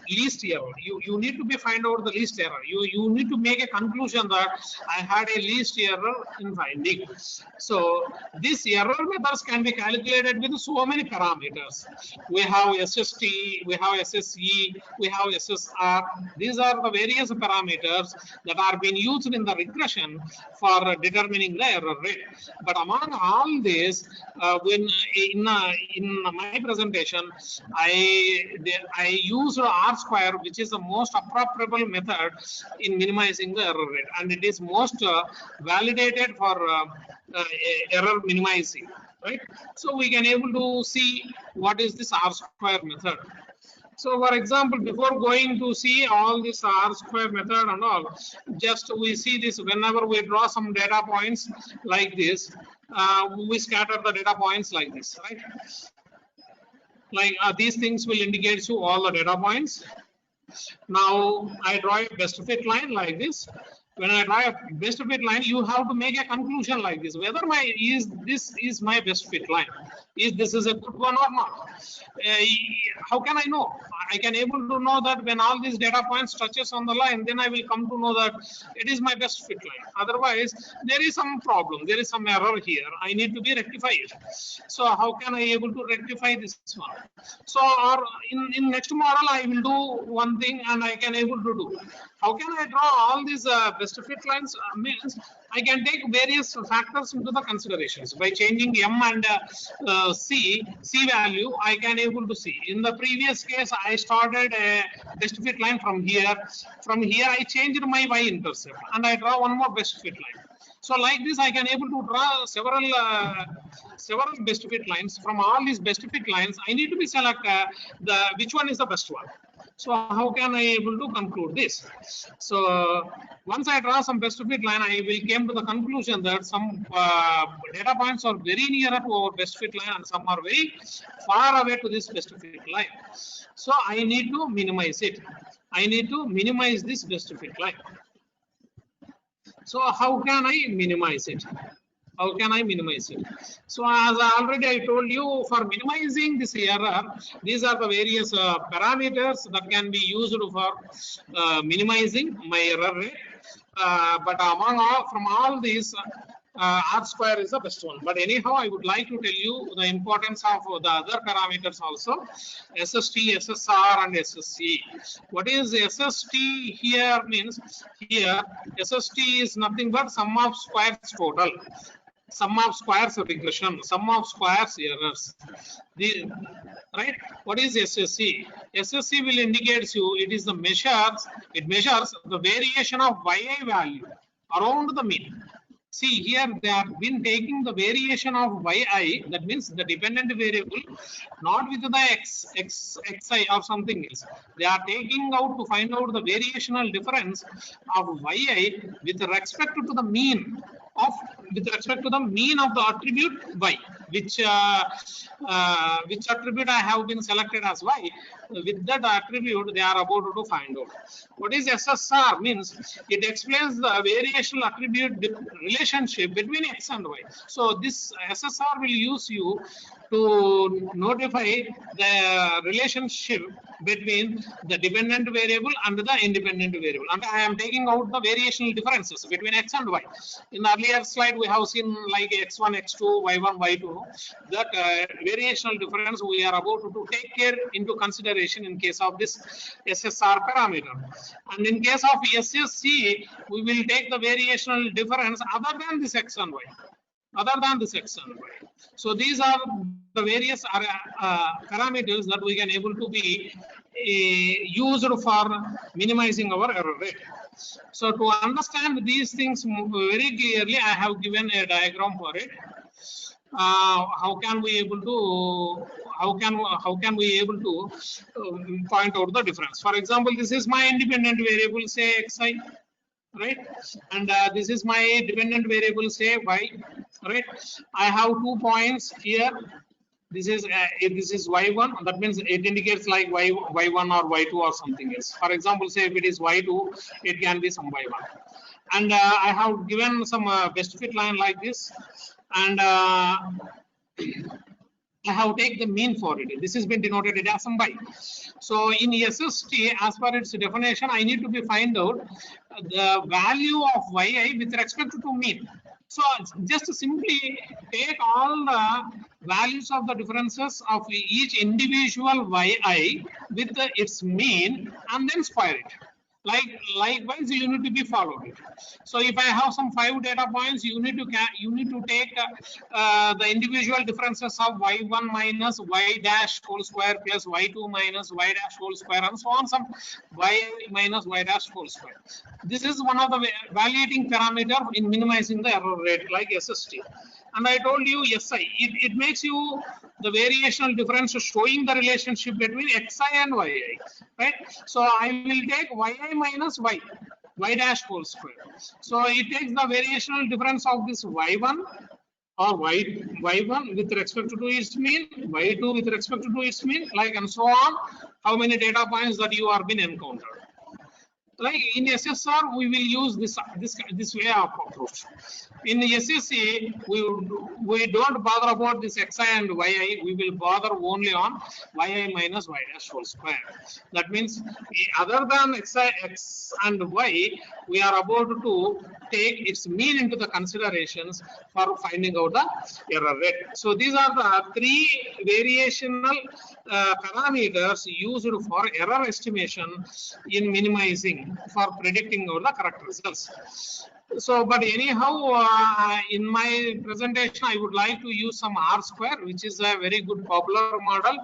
least error. You need to be find out the least error. You need to make a conclusion that I had a least error in finding. So these error methods can be calculated with so many parameters. We have SST, we have SSE, we have SSR. These are the various parameters that are being used in the regression for determining the error rate. But among all this, when in my presentation, I used R-square, which is the most appropriate method in minimizing the error rate, and it is most validated for error minimizing. Right? So we can able to see what is this R-square method. So for example, before going to see all this R-square method and all, just we see this whenever we draw some data points like this, we scatter the data points like this, right? Like these things will indicate to all the data points. Now I draw a best fit line like this. When I draw a best fit line, you have to make a conclusion like this: whether this is my best fit line, this is a good one or not. How can I know? I can able to know that when all these data points touches on the line, then I will come to know that it is my best fit line. Otherwise, there is some problem, there is some error here. I need to be rectified. So how can I able to rectify this one? So or in next model, I will do one thing and I can able to do. How can I draw all these best fit lines? Means I can take various factors into the considerations. By changing M and C value, I can able to see. In the previous case, I started a best fit line from here. From here, I changed my Y intercept and I draw one more best fit line. So like this, I can able to draw several best fit lines. From all these best fit lines, I need to be select which one is the best one. So how can I able to conclude this? So once I draw some best fit line, I will came to the conclusion that some data points are very near to our best fit line and some are very far away to this best fit line. So I need to minimize it. I need to minimize this best fit line. So how can I minimize it? How can I minimize it? So as already I told you, for minimizing this error, these are the various parameters that can be used for minimizing my error rate. But from all these, R square is the best one. But anyhow, I would like to tell you the importance of the other parameters also, SST, SSR, and SSC. What is SST here means, here SST is nothing but sum of squares total, sum of squares regression, sum of squares errors. Right? What is SSC? SSC will indicate you it is the measures, it measures the variation of yi value around the mean. See here they have been taking the variation of yi, that means the dependent variable, not with the xi or something else. They are taking out to find out the variational difference of yi with respect to the mean of the attribute y, which attribute I have been selected as y. With that attribute they are about to find out. What is SSR means? It explains the variational attribute relationship between x and y. So this SSR will use you to notify the relationship between the dependent variable and the independent variable. And I am taking out the variational differences between x and y. In the earlier slide, we have seen like x1, x2, y1, y2. That variational difference we are about to take care into consideration in case of this SSR parameter. And in case of SSC, we will take the variational difference other than this x and y. So these are the various parameters that we can able to be used for minimizing our error rate. So to understand these things very clearly, I have given a diagram for it. How can we able to point out the difference? For example, this is my independent variable, say xi, right? And this is my dependent variable, say y, right? I have 2 points here. This is y1. That means it indicates like y1 or y2 or something else. For example, say if it is y2, it can be some y1. And I have given some best fit line like this, and I have taken the mean for it. This has been denoted as some y. So in SST, as per its definition, I need to be find out the value of yi with respect to mean. So just simply take all the values of the differences of each individual yi with its mean and then square it. Likewise, you need to be followed it. So if I have some 5 data points, you need to take the individual differences of y1 minus y dash whole square plus y2 minus y dash whole square and so on, some y minus y dash whole square. This is one of the evaluating parameter in minimizing the error rate like SST. And I told you SI, it makes you the variational difference showing the relationship between xi and yi, right? So I will take yi minus y dash whole square. So it takes the variational difference of this y1 or y1 with respect to its mean, y2 with respect to its mean, like and so on. How many data points that you are been encountered? Like in SSR, we will use this way of approach. In SSC, we don't bother about this xi and yi. We will bother only on yi minus y dash whole square. That means other than x and y, we are about to take its mean into the considerations for finding out the error rate. So these are the 3 variational parameters used for error estimation in minimizing for predicting out the correct results. So, but anyhow, in my presentation, I would like to use some R square, which is a very good popular model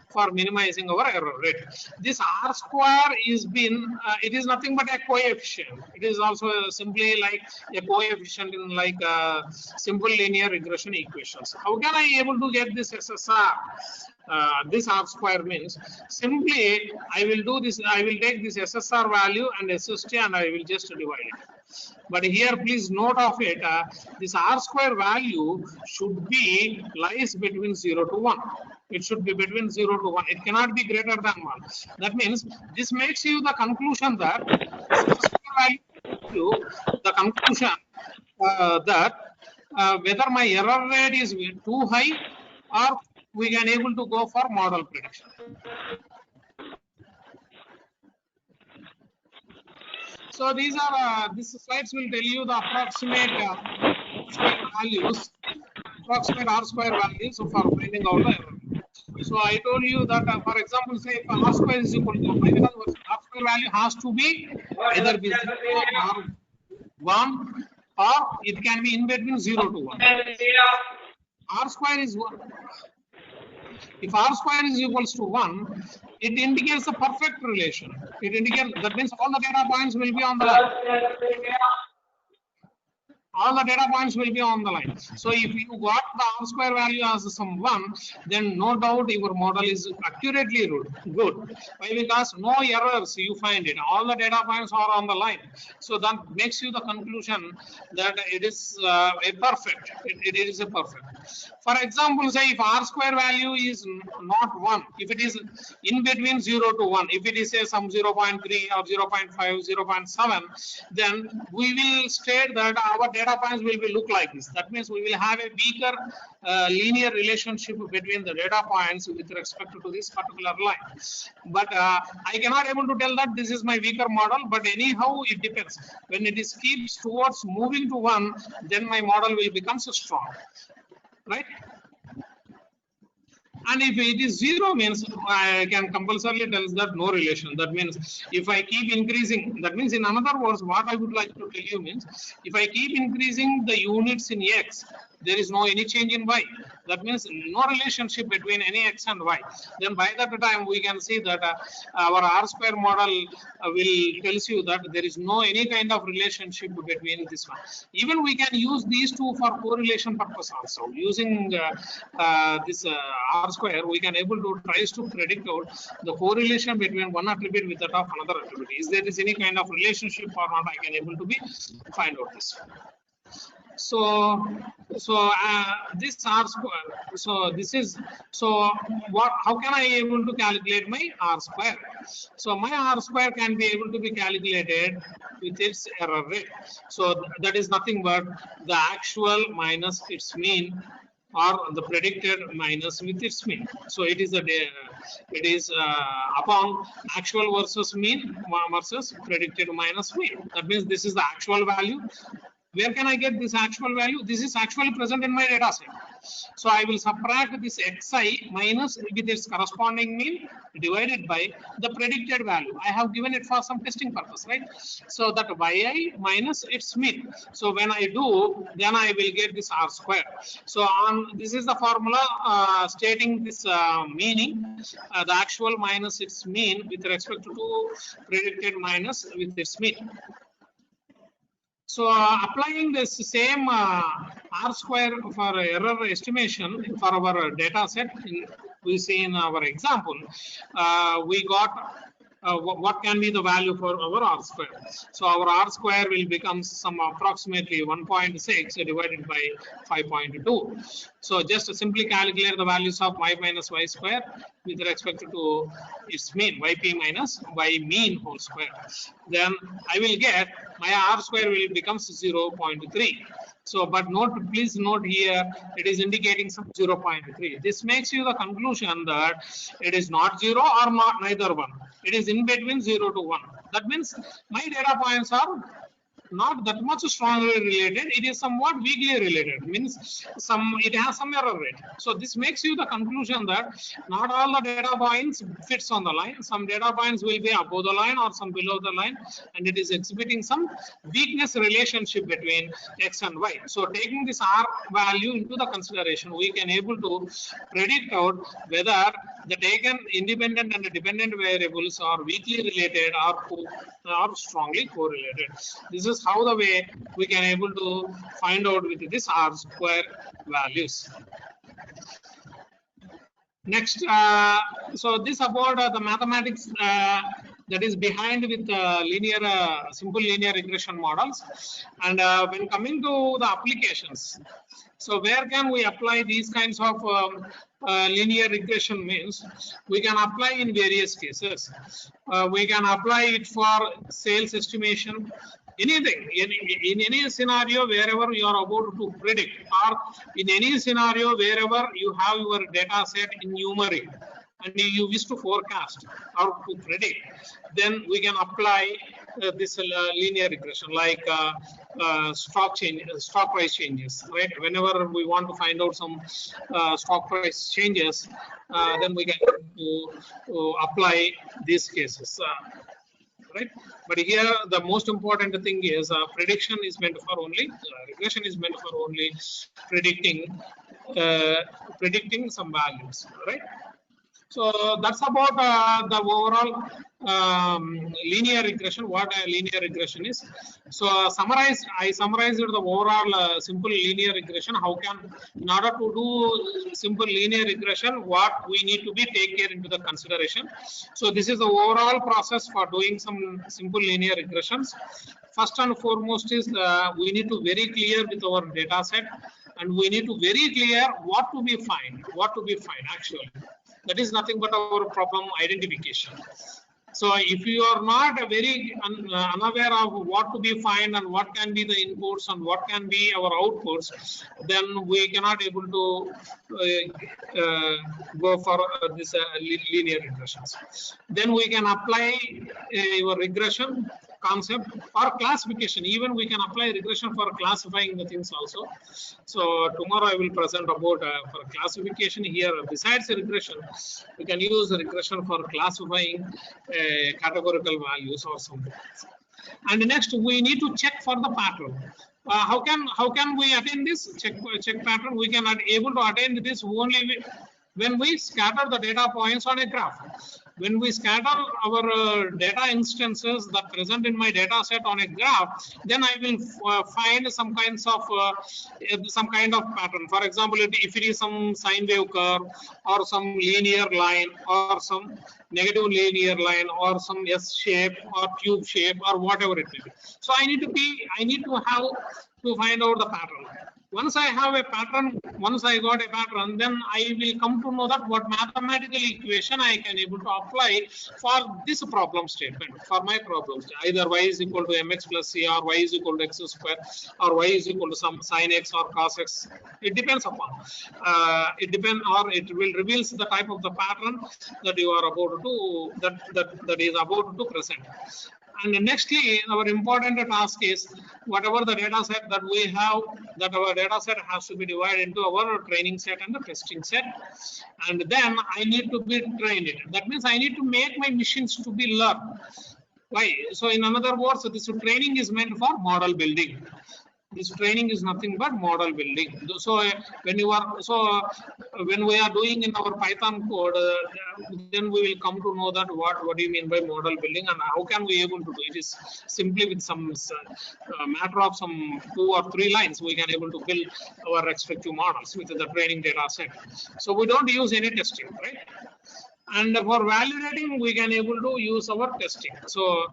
for minimizing our error rate. This R square is been, it is nothing but a coefficient. It is also simply like a coefficient in like simple linear regression equations. How can I able to get this SSR? This R square means simply I will do this. I will take this SSR value and SST and I will just divide it. But here, please note of it, this R square value should be lies between 0 to 1. It should be between 0 to 1. It cannot be greater than 1. That means this makes you the conclusion that the conclusion that whether my error rate is too high or we can able to go for model prediction. So these are these slides will tell you the approximate values, approximate R square values for finding out the error. So I told you that, for example, say if R square is equal to 1, because R square value has to be either be 0 or 1, or it can be in between 0 to 1. R square is 1. If R square is equals to 1, it indicates a perfect relation. It indicates, that means all the data points will be on the line. All the data points will be on the line. So if you got the R square value as some 1, then no doubt your model is accurately good. Why? Because no errors you find it. All the data points are on the line. So that makes you the conclusion that it is a perfect. It is a perfect. For example, say if R square value is not 1, if it is in between 0 to 1, if it is say some 0.3 or 0.5, 0.7, then we will state that our data points will be look like this. That means we will have a weaker linear relationship between the data points with respect to this particular line. But I cannot able to tell that this is my weaker model, but anyhow it depends. When it is keeps towards moving to 1, then my model will become so strong, right? And if it is 0 means I can compulsorily tell that no relation. That means if I keep increasing, that means in another words, what I would like to tell you means if I keep increasing the units in X, there is no any change in Y. That means no relationship between any X and Y. Then by that time we can see that our R square model will tells you that there is no any kind of relationship between this one. Even we can use these two for correlation purpose also. Using this R square, we can able to tries to predict out the correlation between one attribute with that of another attribute. Is there is any kind of relationship or not? I can able to be find out this. So this R square. So this is what? How can I able to calculate my R square? So my R square can be able to be calculated with its error rate. So that is nothing but the actual minus its mean, or the predicted minus with its mean. So it is upon actual versus mean versus predicted minus mean. That means this is the actual value. Where can I get this actual value? This is actually present in my data set. So I will subtract this xi minus with its corresponding mean divided by the predicted value. I have given it for some testing purpose, right? So that yi minus its mean. So when I do, then I will get this R square. So this is the formula stating this meaning, the actual minus its mean with respect to predicted minus with its mean. So applying this same R square for error estimation for our data set, we see in our example, we got what can be the value for our R square. So our R square will become some approximately 1.6 divided by 5.2. So just simply calculate the values of y minus y square with respect to its mean, yp minus y mean whole square. Then I will get my R square will become 0.3. So, but note, please note here, it is indicating some 0.3. This makes you the conclusion that it is not 0 or not neither one. It is in between 0 to 1. That means my data points are not that much strongly related. It is somewhat weakly related. Means it has some error rate. So this makes you the conclusion that not all the data points fits on the line. Some data points will be above the line or some below the line, and it is exhibiting some weakness relationship between x and y. So taking this R value into the consideration, we can able to predict out whether the taken independent and dependent variables are weakly related or strongly correlated. This is how the way we can able to find out with this R square values. Next, so this about the mathematics that is behind with simple linear regression models. And when coming to the applications, so where can we apply these kinds of linear regression means? We can apply in various cases. We can apply it for sales estimation, anything, in any scenario wherever you are about to predict, or in any scenario wherever you have your data set in numeric and you wish to forecast or to predict, then we can apply this linear regression, like stock price changes, right? Whenever we want to find out some stock price changes, then we can apply these cases. Right, but here the most important thing is prediction is meant for only regression is meant for only predicting some values, right? So that's about the overall linear regression, what a linear regression is. So I summarized the overall simple linear regression. How can, in order to do simple linear regression, what we need to be take care into the consideration. So this is the overall process for doing some simple linear regressions. First and foremost is we need to very clear with our data set, and we need to very clear what to be find actually. That is nothing but our problem identification. So if you are not very unaware of what to be find and what can be the inputs and what can be our outputs, then we cannot able to go for this linear regressions. Then we can apply your regression concept or classification. Even we can apply regression for classifying the things also. So tomorrow I will present about for classification here. Besides regression, we can use regression for classifying categorical values or something. And next, we need to check for the pattern. How can we attain this check pattern? We can able to attain this only when we scatter the data points on a graph. When we scatter our data instances that present in my data set on a graph, then I will find some kind of pattern. For example, if it is some sine wave curve or some linear line or some negative linear line or some S shape or tube shape or whatever it may be. So I need to have to find out the pattern. Once I have a pattern, once I got a pattern, then I will come to know that what mathematical equation I can able to apply for this problem statement, for my problem. Either y is equal to mx plus c, or y is equal to x square, or y is equal to some sin x or cos x. It depends upon. Or it will reveals the type of the pattern that you are about to that is about to present. And nextly, our important task is whatever the data set that we have, that our data set has to be divided into our training set and the testing set. And then I need to be trained it. That means I need to make my machines to be learned. Why? So in other words, this training is meant for model building. This training is nothing but model building. So when we are doing in our Python code, then we will come to know that what do you mean by model building and how can we able to do it. Is simply with some matter of some 2 or 3 lines we can able to build our respective models with the training data set. So we don't use any testing, right? And for validating, we can able to use our testing. So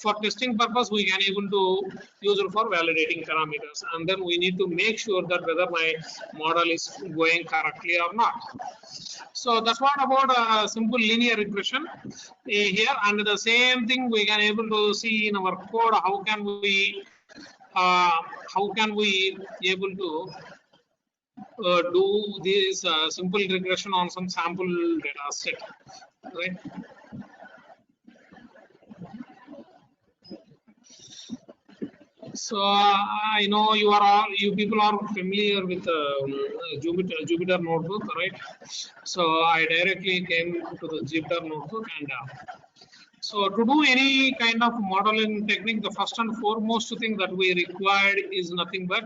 for testing purpose, we can able to use it for validating parameters. And then we need to make sure that whether my model is going correctly or not. So that's what about simple linear regression here. And the same thing we can able to see in our code. How can we able to do this simple regression on some sample data set, right? So I know you people are familiar with Jupyter notebook, right? So I directly came to the Jupyter notebook, and so to do any kind of modeling technique, the first and foremost thing that we required is nothing but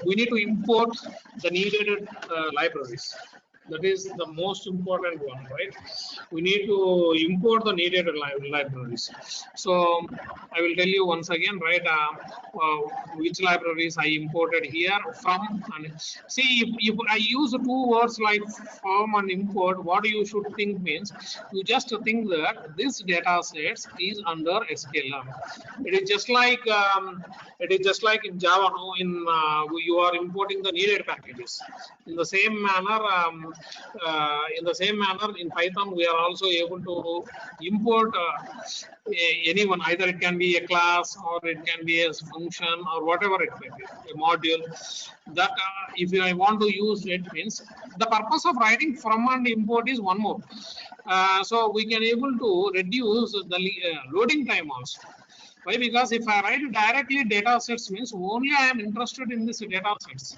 we need to import the needed libraries. That is the most important one, right? We need to import the needed libraries. So I will tell you once again, right, which libraries I imported here from. And see, if I use 2 words like from and import, what you should think means, you just think that this data set is under sklearn. It is just like in Java, no, you are importing the needed packages. In the same manner, in the same manner, in Python, we are also able to import anyone, either it can be a class or it can be a function or whatever it may be, a module. That if I want to use it, means the purpose of writing from and import is one more. So we can able to reduce the loading time also. Why? Because if I write directly data sets, means only I am interested in this data sets.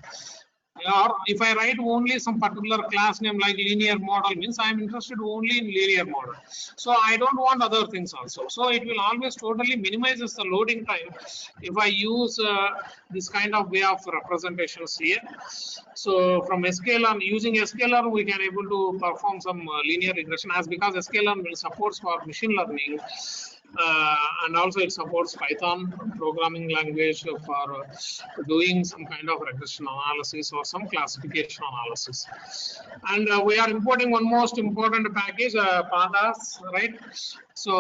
Or if I write only some particular class name like linear model, means I am interested only in linear model. So I don't want other things also. So it will always totally minimizes the loading time if I use this kind of way of representations here. So from sklearn, using sklearn, we can able to perform some linear regression, as because sklearn will support for machine learning. And also it supports Python programming language for doing some kind of regression analysis or some classification analysis. And we are importing one most important package, pandas, right? So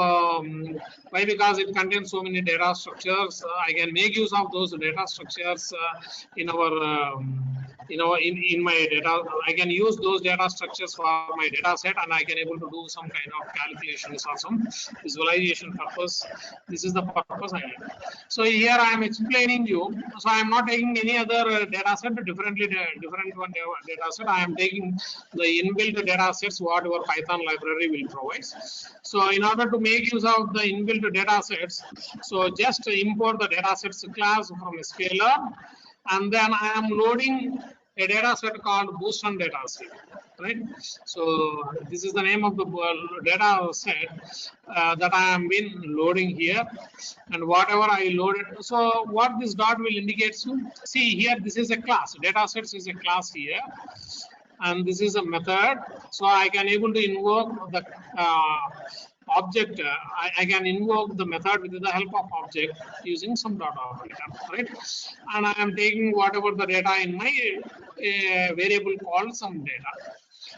why? Because it contains so many data structures. I can make use of those data structures in our in my data. I can use those data structures for my data set, and I can able to do some kind of calculations or some visualization purpose. This is the purpose I need. So here I am explaining you. So I am not taking any other data set, different one data set. I am taking the inbuilt data sets what our Python library will provide. So in order to make use of the inbuilt data sets, so just import the data sets class from sklearn, and then I am loading a data set called Boson data set, right? So this is the name of the data set that I am been loading here, and whatever I loaded. So what this dot will indicate to, see here, this is a class. Data sets is a class here, and this is a method. So I can able to invoke the object. I can invoke the method with the help of object using some dot operator, right? And I am taking whatever the data in my variable called some data,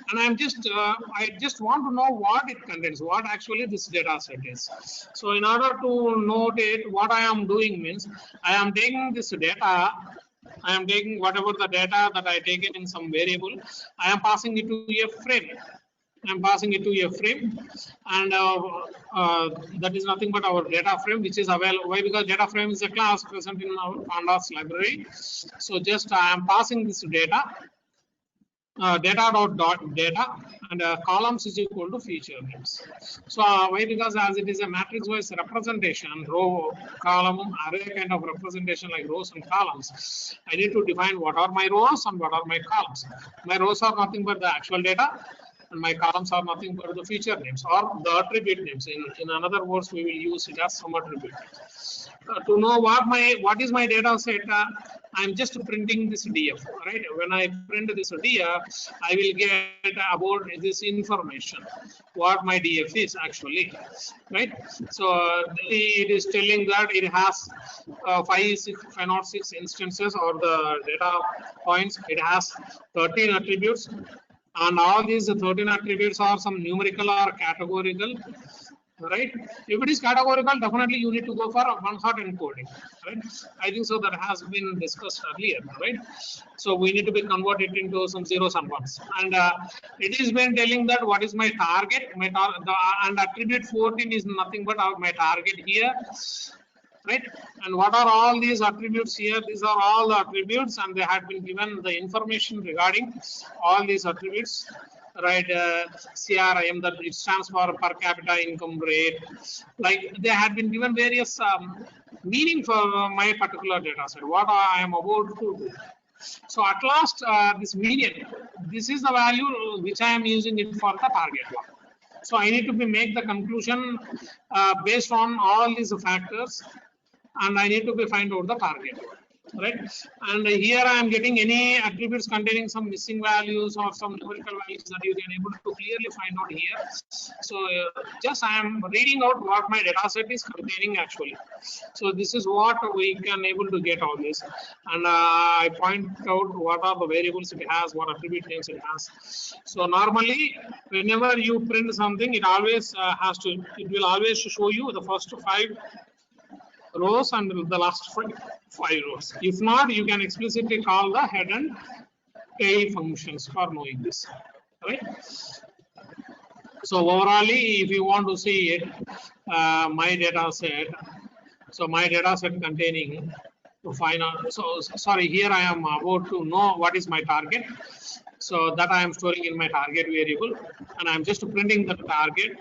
and I'm just I just want to know what it contains, what actually this data set is. So in order to note it, what I am doing means I am taking this data. I am taking whatever the data that I taken in some variable. I am passing it to a frame. I'm passing it to a frame, and that is nothing but our data frame, which is available. Why? Because data frame is a class present in our pandas library. So just I am passing this data, data, and columns is equal to feature names. So why? Because as it is a matrix wise representation, row, column, array kind of representation like rows and columns, I need to define what are my rows and what are my columns. My rows are nothing but the actual data, and my columns are nothing but the feature names or the attribute names. In another words, we will use it as some attribute. To know what is my data set, I'm just printing this df, right? When I print this df, I will get about this information, what my df is actually, right? So it is telling that it has 506 instances or the data points. It has 13 attributes. And all these 13 attributes are some numerical or categorical, right? If it is categorical, definitely you need to go for one-hot encoding, right? I think so that has been discussed earlier, right? So we need to be converted into some zeros and ones, and it is been telling that what is my target, and attribute 14 is nothing but my target here, right? And what are all these attributes here? These are all the attributes, and they had been given the information regarding all these attributes, right? CRIM, that it stands for per capita income rate. Like they had been given various meaning for my particular data set, what I am about to do. So at last, this median, this is the value which I am using it for the target one. So I need to make the conclusion based on all these factors, and I need to find out the target, right? And here I am getting any attributes containing some missing values or some numerical values that you can able to clearly find out here. So just I am reading out what my data set is containing actually. So this is what we can able to get all this, and I point out what are the variables it has, what attribute names it has. So normally whenever you print something, it always it will always show you the first 5 rows and the last 5 rows. If not, you can explicitly call the head and tail functions for knowing this, right? So overall, if you want to see it, my data set. So my data set containing to find out. So sorry, here I am about to know what is my target. So that I am storing in my target variable, and I am just printing the target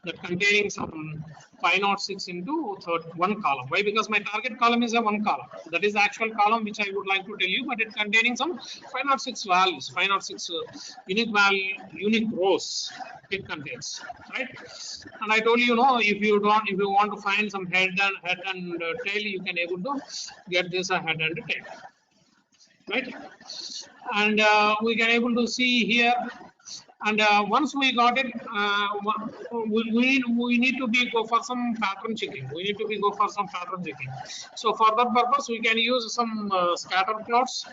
that containing some 506 into one column. Why? Because my target column is a one column. That is the actual column which I would like to tell you, but it containing some 506 values, 506 unique rows it contains, right? And I told you, if you want to find some head and tail, you can able to get this a head and tail, right? And we can able to see here. And once we got it, we need to be go for some pattern checking. We need to be go for some pattern checking. So for that purpose, we can use some scatter plots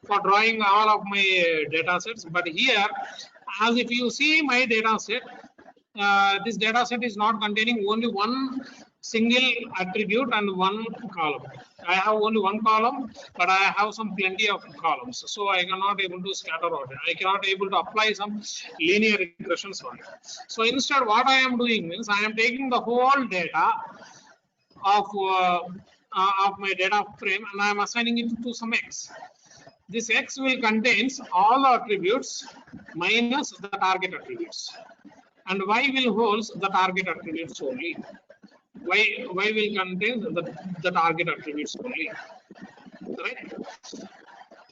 for drawing all of my data sets. But here, as if you see my data set, this data set is not containing only one single attribute and one column. I have only one column, but I have some plenty of columns. So I cannot able to scatter out. I cannot able to apply some linear regressions on it. So instead, what I am doing means I am taking the whole data of my data frame and I am assigning it to some X. This X will contains all the attributes minus the target attributes. And Y will holds the target attributes only. Y will contain the target attributes only, right?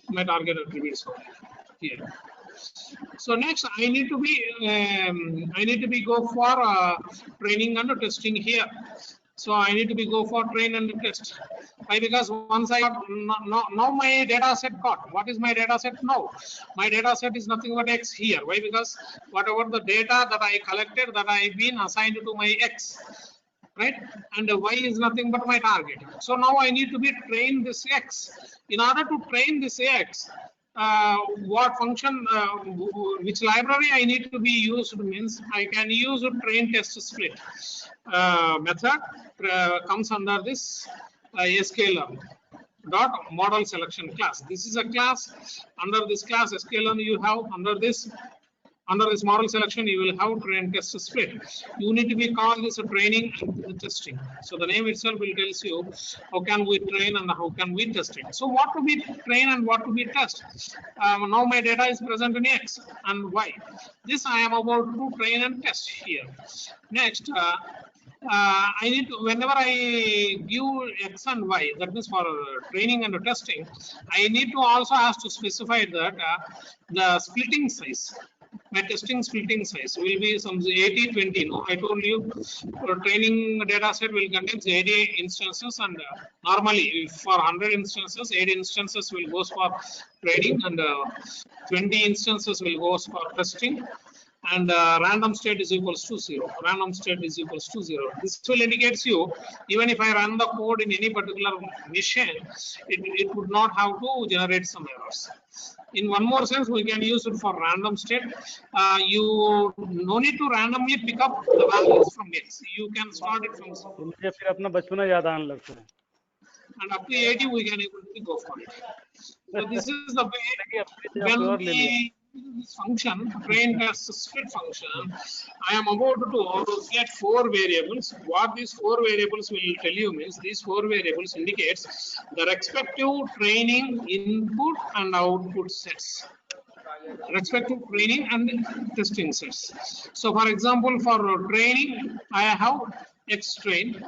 My target attributes only here. So next, I need to be go for training and testing here. So I need to be go for train and test. Why? Because once I got now my data set got. What is my data set now? My data set is nothing but X here. Why? Because whatever the data that I collected, that I've been assigned to my X, right? And Y is nothing but my target. So now I need to be train this X. In order to train this X, what function, which library I need to be used means I can use a train test split method comes under this sklearn dot model selection class. This is a class. Under this class sklearn, you have under this model selection, you will have train test split. You need to be called this a training and testing. So the name itself will tells you how can we train and how can we test it. So what to be train and what to be test. Now my data is present in X and Y. This I am about to train and test here. Next, I need to, whenever I give X and Y, that means for training and testing, I need to also have to specify that the splitting size. My testing splitting size will be some 80-20. No, I told you training data set will contain 80 instances, and normally for 100 instances, 80 instances will go for training, and 20 instances will go for testing. And random state is equals to 0. Random state is equals to 0. This will indicates you, even if I run the code in any particular machine, it would not have to generate some errors. In one more sense, we can use it for random state. You no need to randomly pick up the values from X. You can start it from 0. And up to 80, we can able to go for it. So this is the way when we this function, train test split function, I am about to get 4 variables. What these 4 variables will tell you means these 4 variables indicates the respective training input and output sets. Respective training and testing sets. So for example, for training, I have X train,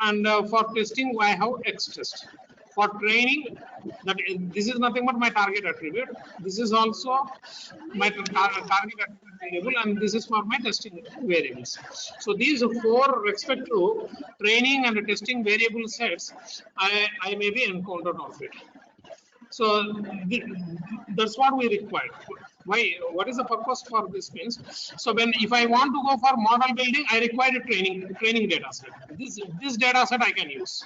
and for testing, I have X test. For training, that this is nothing but my target attribute. This is also my target attribute variable, and this is for my testing variables. So these 4 respective training and testing variable sets, I may be encountered of it. So that's what we require. Why? What is the purpose for this means? So if I want to go for model building, I require a training data set. This data set I can use.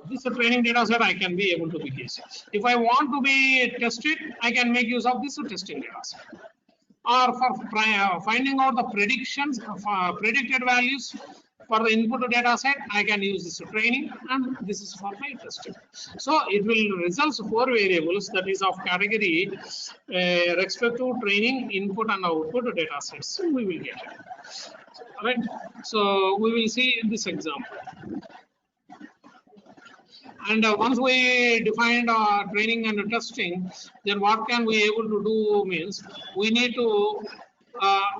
This training data set I can be able to be used. If I want to be tested, I can make use of this testing data set. Or for finding out the predictions of predicted values For the input data set, I can use this training, and this is for my testing. So it will result 4 variables that is of category respect to training, input, and output data sets. We will get it. Right. So we will see in this example. And once we defined training and testing, then what can we able to do means we need to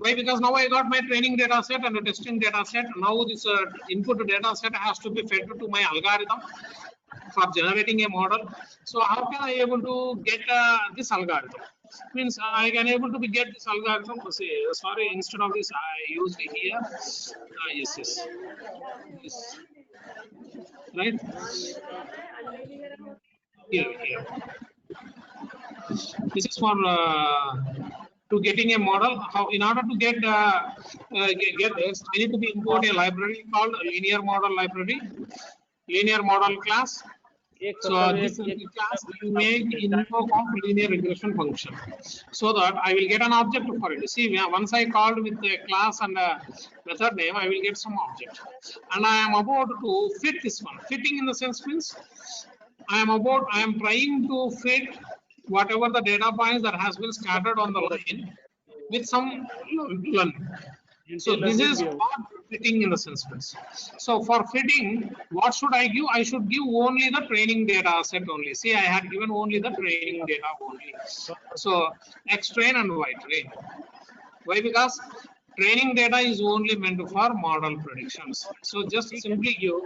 why? Because now I got my training data set and a testing data set. Now this input data set has to be fed to my algorithm for generating a model. So how can I able to get this algorithm? Means I can able to get this algorithm. Sorry, instead of this I used it here. Yes. Right. Here. This is for to getting a model. How in order to get this, I need to be import a library called linear model library, linear model class. So this class will make invoke of linear regression function, so that I will get an object for it. See, once I called with a class and a method name, I will get some object, and I am about to fit this one. Fitting in the sense means I am trying to fit whatever the data points that has been scattered on the line with some learning. So this is what fitting in the sense. So for fitting, what should I give? I should give only the training data set only. See, I had given only the training data only. So X train and Y train. Why? Because training data is only meant for model predictions. So just simply give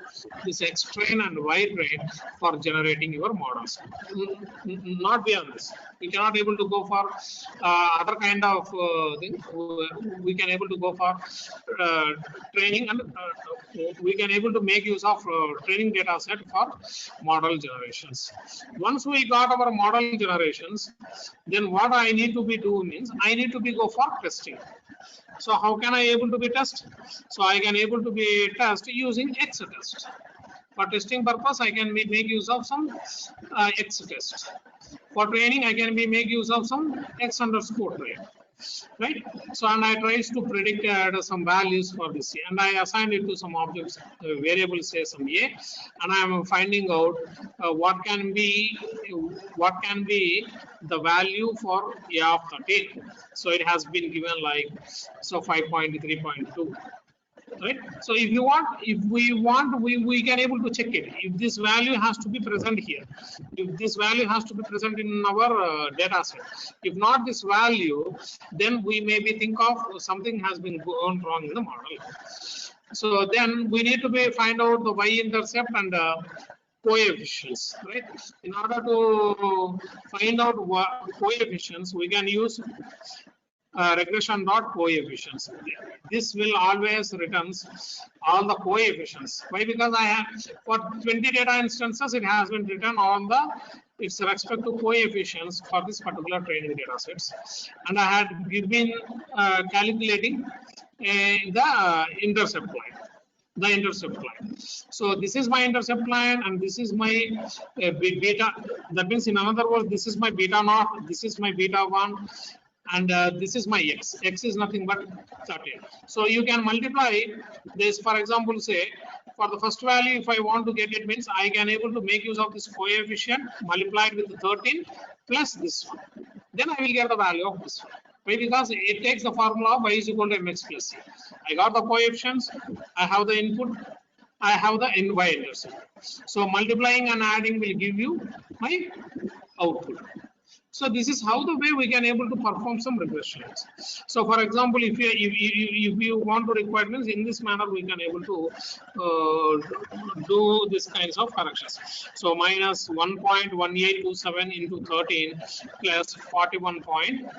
this X train and Y train for generating your models. Not beyond this. We cannot able to go for other kind of thing. We can able to go for training, and we can able to make use of training data set for model generations. Once we got our model generations, then what I need to be doing means I need to be go for testing. So how can I able to be test? So I can able to be test using X test. For testing purpose, I can make use of some X test. For training, I can make use of some X underscore train. Right. So and I tries to predict some values for this, and I assign it to some objects variable, say some A, and I am finding out what can be the value for A of 13. So it has been given like so 5.3.2. Right. So if we can able to check it. If this value has to be present here, if this value has to be present in our data set, if not this value, then we maybe think of something has been gone wrong in the model. So then we need to find out the y-intercept and coefficients, right? In order to find out coefficients, we can use regression dot coefficients. This will always returns all the coefficients. Why? Because I have for 20 data instances, it has been written on the its respect to coefficients for this particular training data sets, and I had been calculating the intercept line. So this is my intercept line, and this is my beta. That means, in other words, this is my beta naught, this is my beta 1, and this is my X. X is nothing but 13. So you can multiply this. For example, say for the first value, if I want to get it, means I can able to make use of this coefficient multiplied with 13 plus this one. Then I will get the value of this one. Why? Because it takes the formula of y is equal to mx plus c. I got the coefficients, I have the input, I have the y intercept. So multiplying and adding will give you my output. So this is how the way we can able to perform some regressions. So for example, if you want to require means in this manner we can able to do this kinds of corrections. So minus 1.1827 into 13 plus 41.05.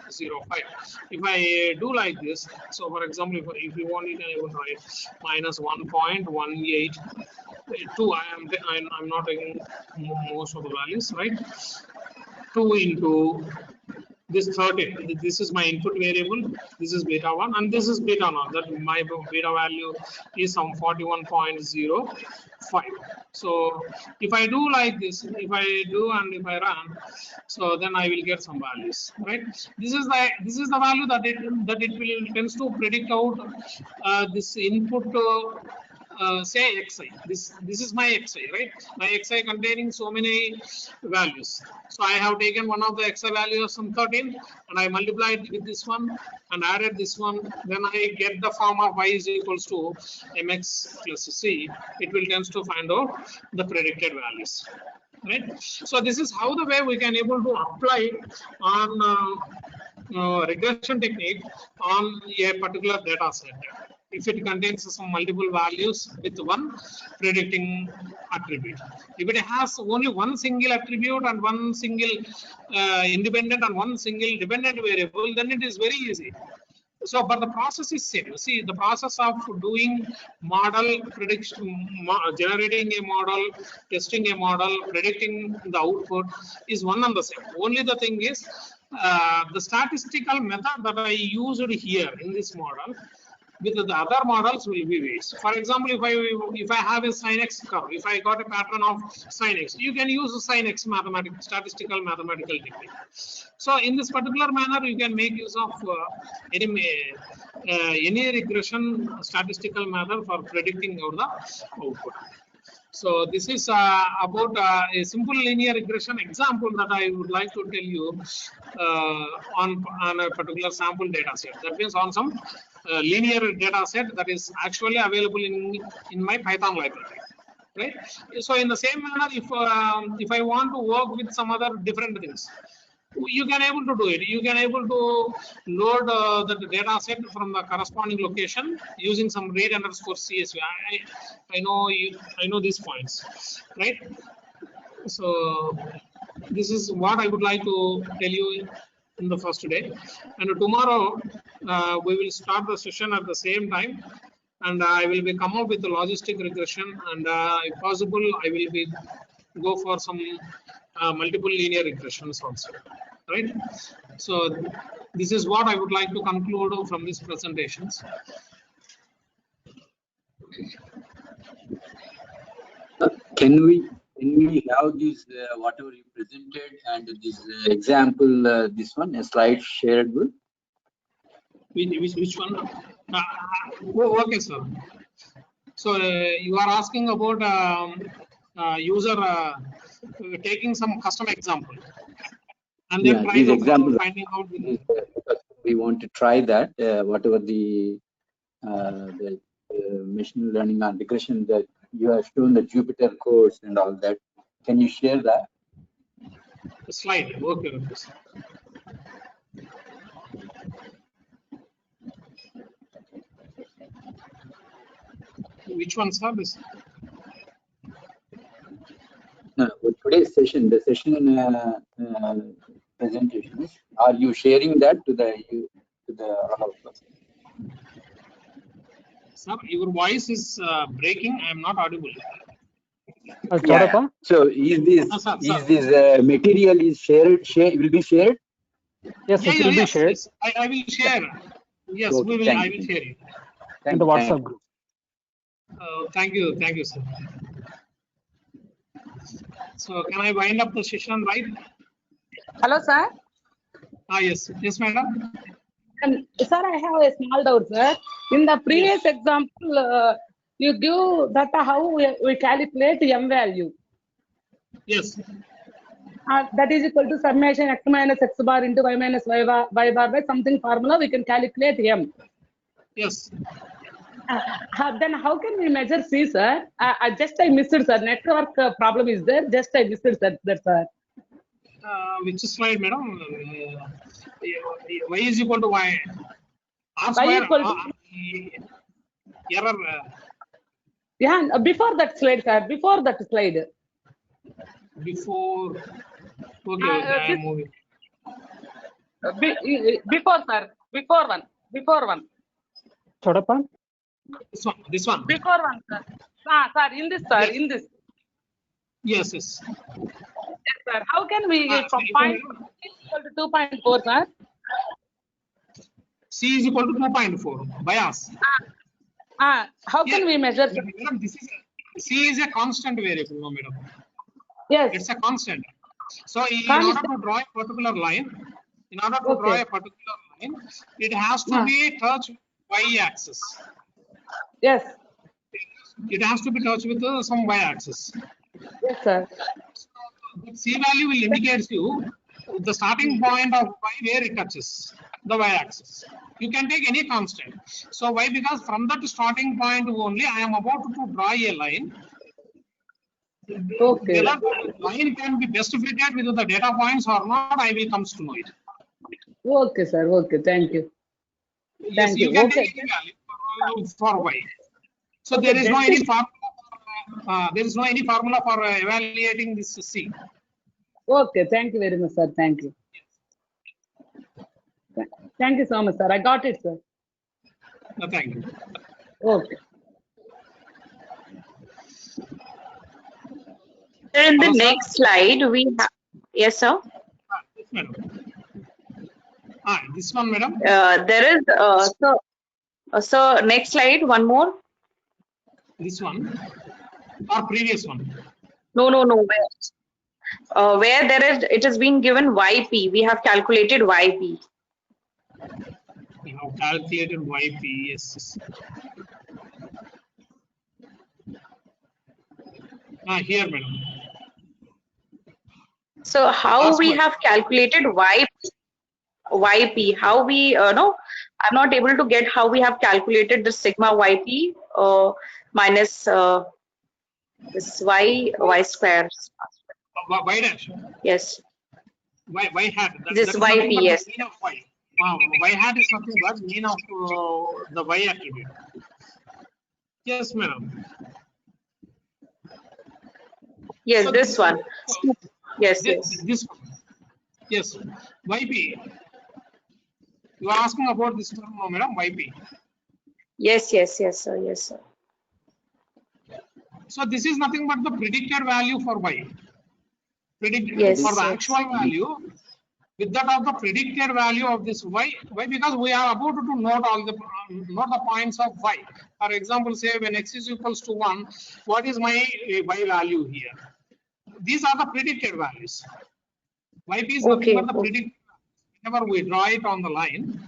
If I do like this, so for example, if you want, you can able to write minus 1.182. I'm not taking most of the values, right? 2 into this 13. This is my input variable. This is beta 1, and this is beta naught. That my beta value is some 41.05. So if I do like this, if I do and if I run, so then I will get some values, right? This is the value that it will tends to predict out this input say xi. This is my xi, right? My xi containing so many values. So I have taken one of the xi values from 13 and I multiplied with this one and added this one. Then I get the form of y is equals to mx plus c. It will tends to find out the predicted values. Right. So this is how the way we can able to apply on regression technique on a particular data set. If it contains some multiple values with one predicting attribute. If it has only one single attribute and one single independent and one single dependent variable, then it is very easy. So, but the process is same. See, the process of doing model prediction, generating a model, testing a model, predicting the output is one and the same. Only the thing is the statistical method that I used here in this model with the other models will be ways. For example, if I have a sin x curve, if I got a pattern of sin x, you can use a sin x statistical mathematical technique. So in this particular manner, you can make use of any regression statistical method for predicting out the output. So this is about a simple linear regression example that I would like to tell you on a particular sample data set. That means on some linear data set that is actually available in my Python library. Right. So in the same manner, if I want to work with some other different things, you can able to do it. You can able to load the data set from the corresponding location using some read underscore CSV. I know these points, right? So this is what I would like to tell you in the first day. And tomorrow we will start the session at the same time. And I will be come up with the logistic regression, and if possible, I will be go for some multiple linear regressions also, right? So this is what I would like to conclude from these presentations. Can we have this whatever you presented and this example, this one, a slide shareable? Which one? Okay, sir. So you are asking about user taking some custom example and then trying to finding out. We want to try that whatever the machine learning and regression that you have shown, the Jupyter course and all that. Can you share that? The slide. Okay. Which one, sir? This? No, today's session, the session presentations. Are you sharing that to the all of us? Sir, your voice is breaking. I am not audible. Yeah. So is this material is shared? Will be shared? Yes, it will be shared. Yes. I will share. Yes, okay, we will. I will share it in the WhatsApp group. Thank you, sir. So can I wind up the session, right? Hello, sir. Yes, madam. Sir, I have a small doubt, sir. In the previous example, you give that how we calculate m value. Yes. That is equal to summation x minus x bar into y minus y bar by something formula. We can calculate m. Yes. Then how can we measure C, sir? I missed it, sir. Network problem is there. I missed it, sir. That's sir. Which slide, madam? Y is equal to y. R Y square. equal to Error. Yeah, before that slide, sir. Before that slide. Before. Okay, I am moving. Before, sir. Before one. Chodappa? This one. Before one, sir. Sir, in this, sir. Yes. In this. Yes. Yes, sir. How can we find C equal to 2.4, sir? C is equal to 2.4. Bias. How can we measure? Madam, C is a constant variable, no, madam. Yes. It's a constant. So in order to draw a particular line, it has to be touch y-axis. Yes. it has to be touched with some y-axis. Yes, sir. The C value will indicate you the starting point of y where it touches the y-axis. You can take any constant. So why? Because from that starting point only, I am about to draw a line. Okay. Whether the line can be best fitted with the data points or not, I will come to know it. Okay, sir. Okay. Thank you. Yes, Thank you you. can Okay. take any value for y. So Okay, there is no just any to- formula. There is no any formula for evaluating this C. Okay. Thank you very much, sir. Thank you. Thank you so much, sir. I got it, sir. No, thank you. Okay. In the Hello, sir? next slide, we have, yes, sir. Yes, madam. This one, madam. There is, so next slide, one more. This one or previous one. No. Where there is, it has been given YP. We have calculated YP. You have calculated YP. Yes. Here, madam. So how Last we one. have calculated YP? How we no? I'm not able to get how we have calculated the sigma YP minus this y square. Y dash. Yes. Y hat. This That is nothing YP, but yes. the mean of Y. Y hat is nothing but mean of the Y attribute. Yes, madam. Yes, So this one. Yes. This one. Yes. YP. You are asking about this term, no, madam? YP. Yes, sir. Yes, sir. So this is nothing but the predicted value for Y. Predicted Yes, for the yes. actual value. With that of the predicted value of this Y, because we are about to note all the points of Y. For example, say when x is equals to 1, what is my Y value here? These are the predicted values. YP is nothing but the predicted. Whenever we draw it on the line,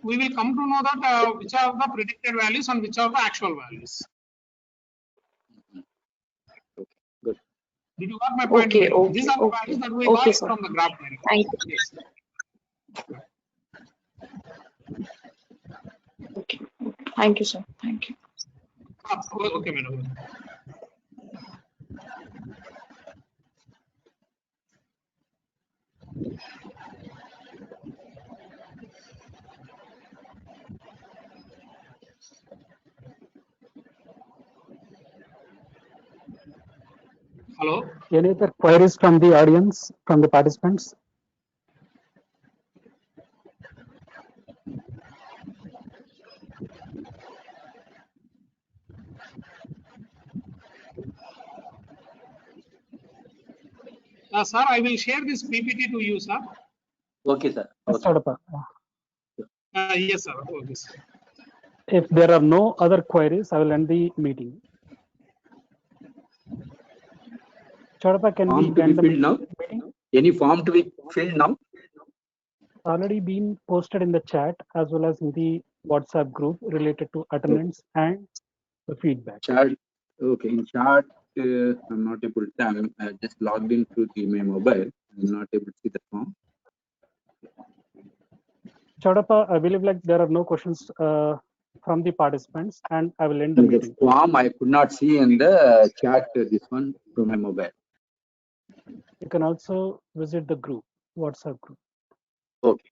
we will come to know that which are the predicted values and which are the actual values. Good. Did you got my point? Okay. These are the values that we Okay, got sir. from the graph. Thank you. Yes. Okay. Thank you, sir. Thank you. Okay, madam. Hello. Any other queries from the audience, from the participants? Sir, I will share this PPT to you, sir. Okay, sir. Okay. Chodappa. Yes, sir. Okay, sir. If there are no other queries, I will end the meeting. Chodappa, can Form we to be end the filled now? meeting? Any form to be filled now? Already been posted in the chat as well as in the WhatsApp group related to attendance and the feedback. Chat. Okay, in chat, I'm not able to. I just logged in through my mobile. I'm not able to see the form. Chodappa, I believe like there are no questions from the participants, and I will end the The meeting. form I could not see in the chat. This one through my mobile. You can also visit the group, WhatsApp group. Okay.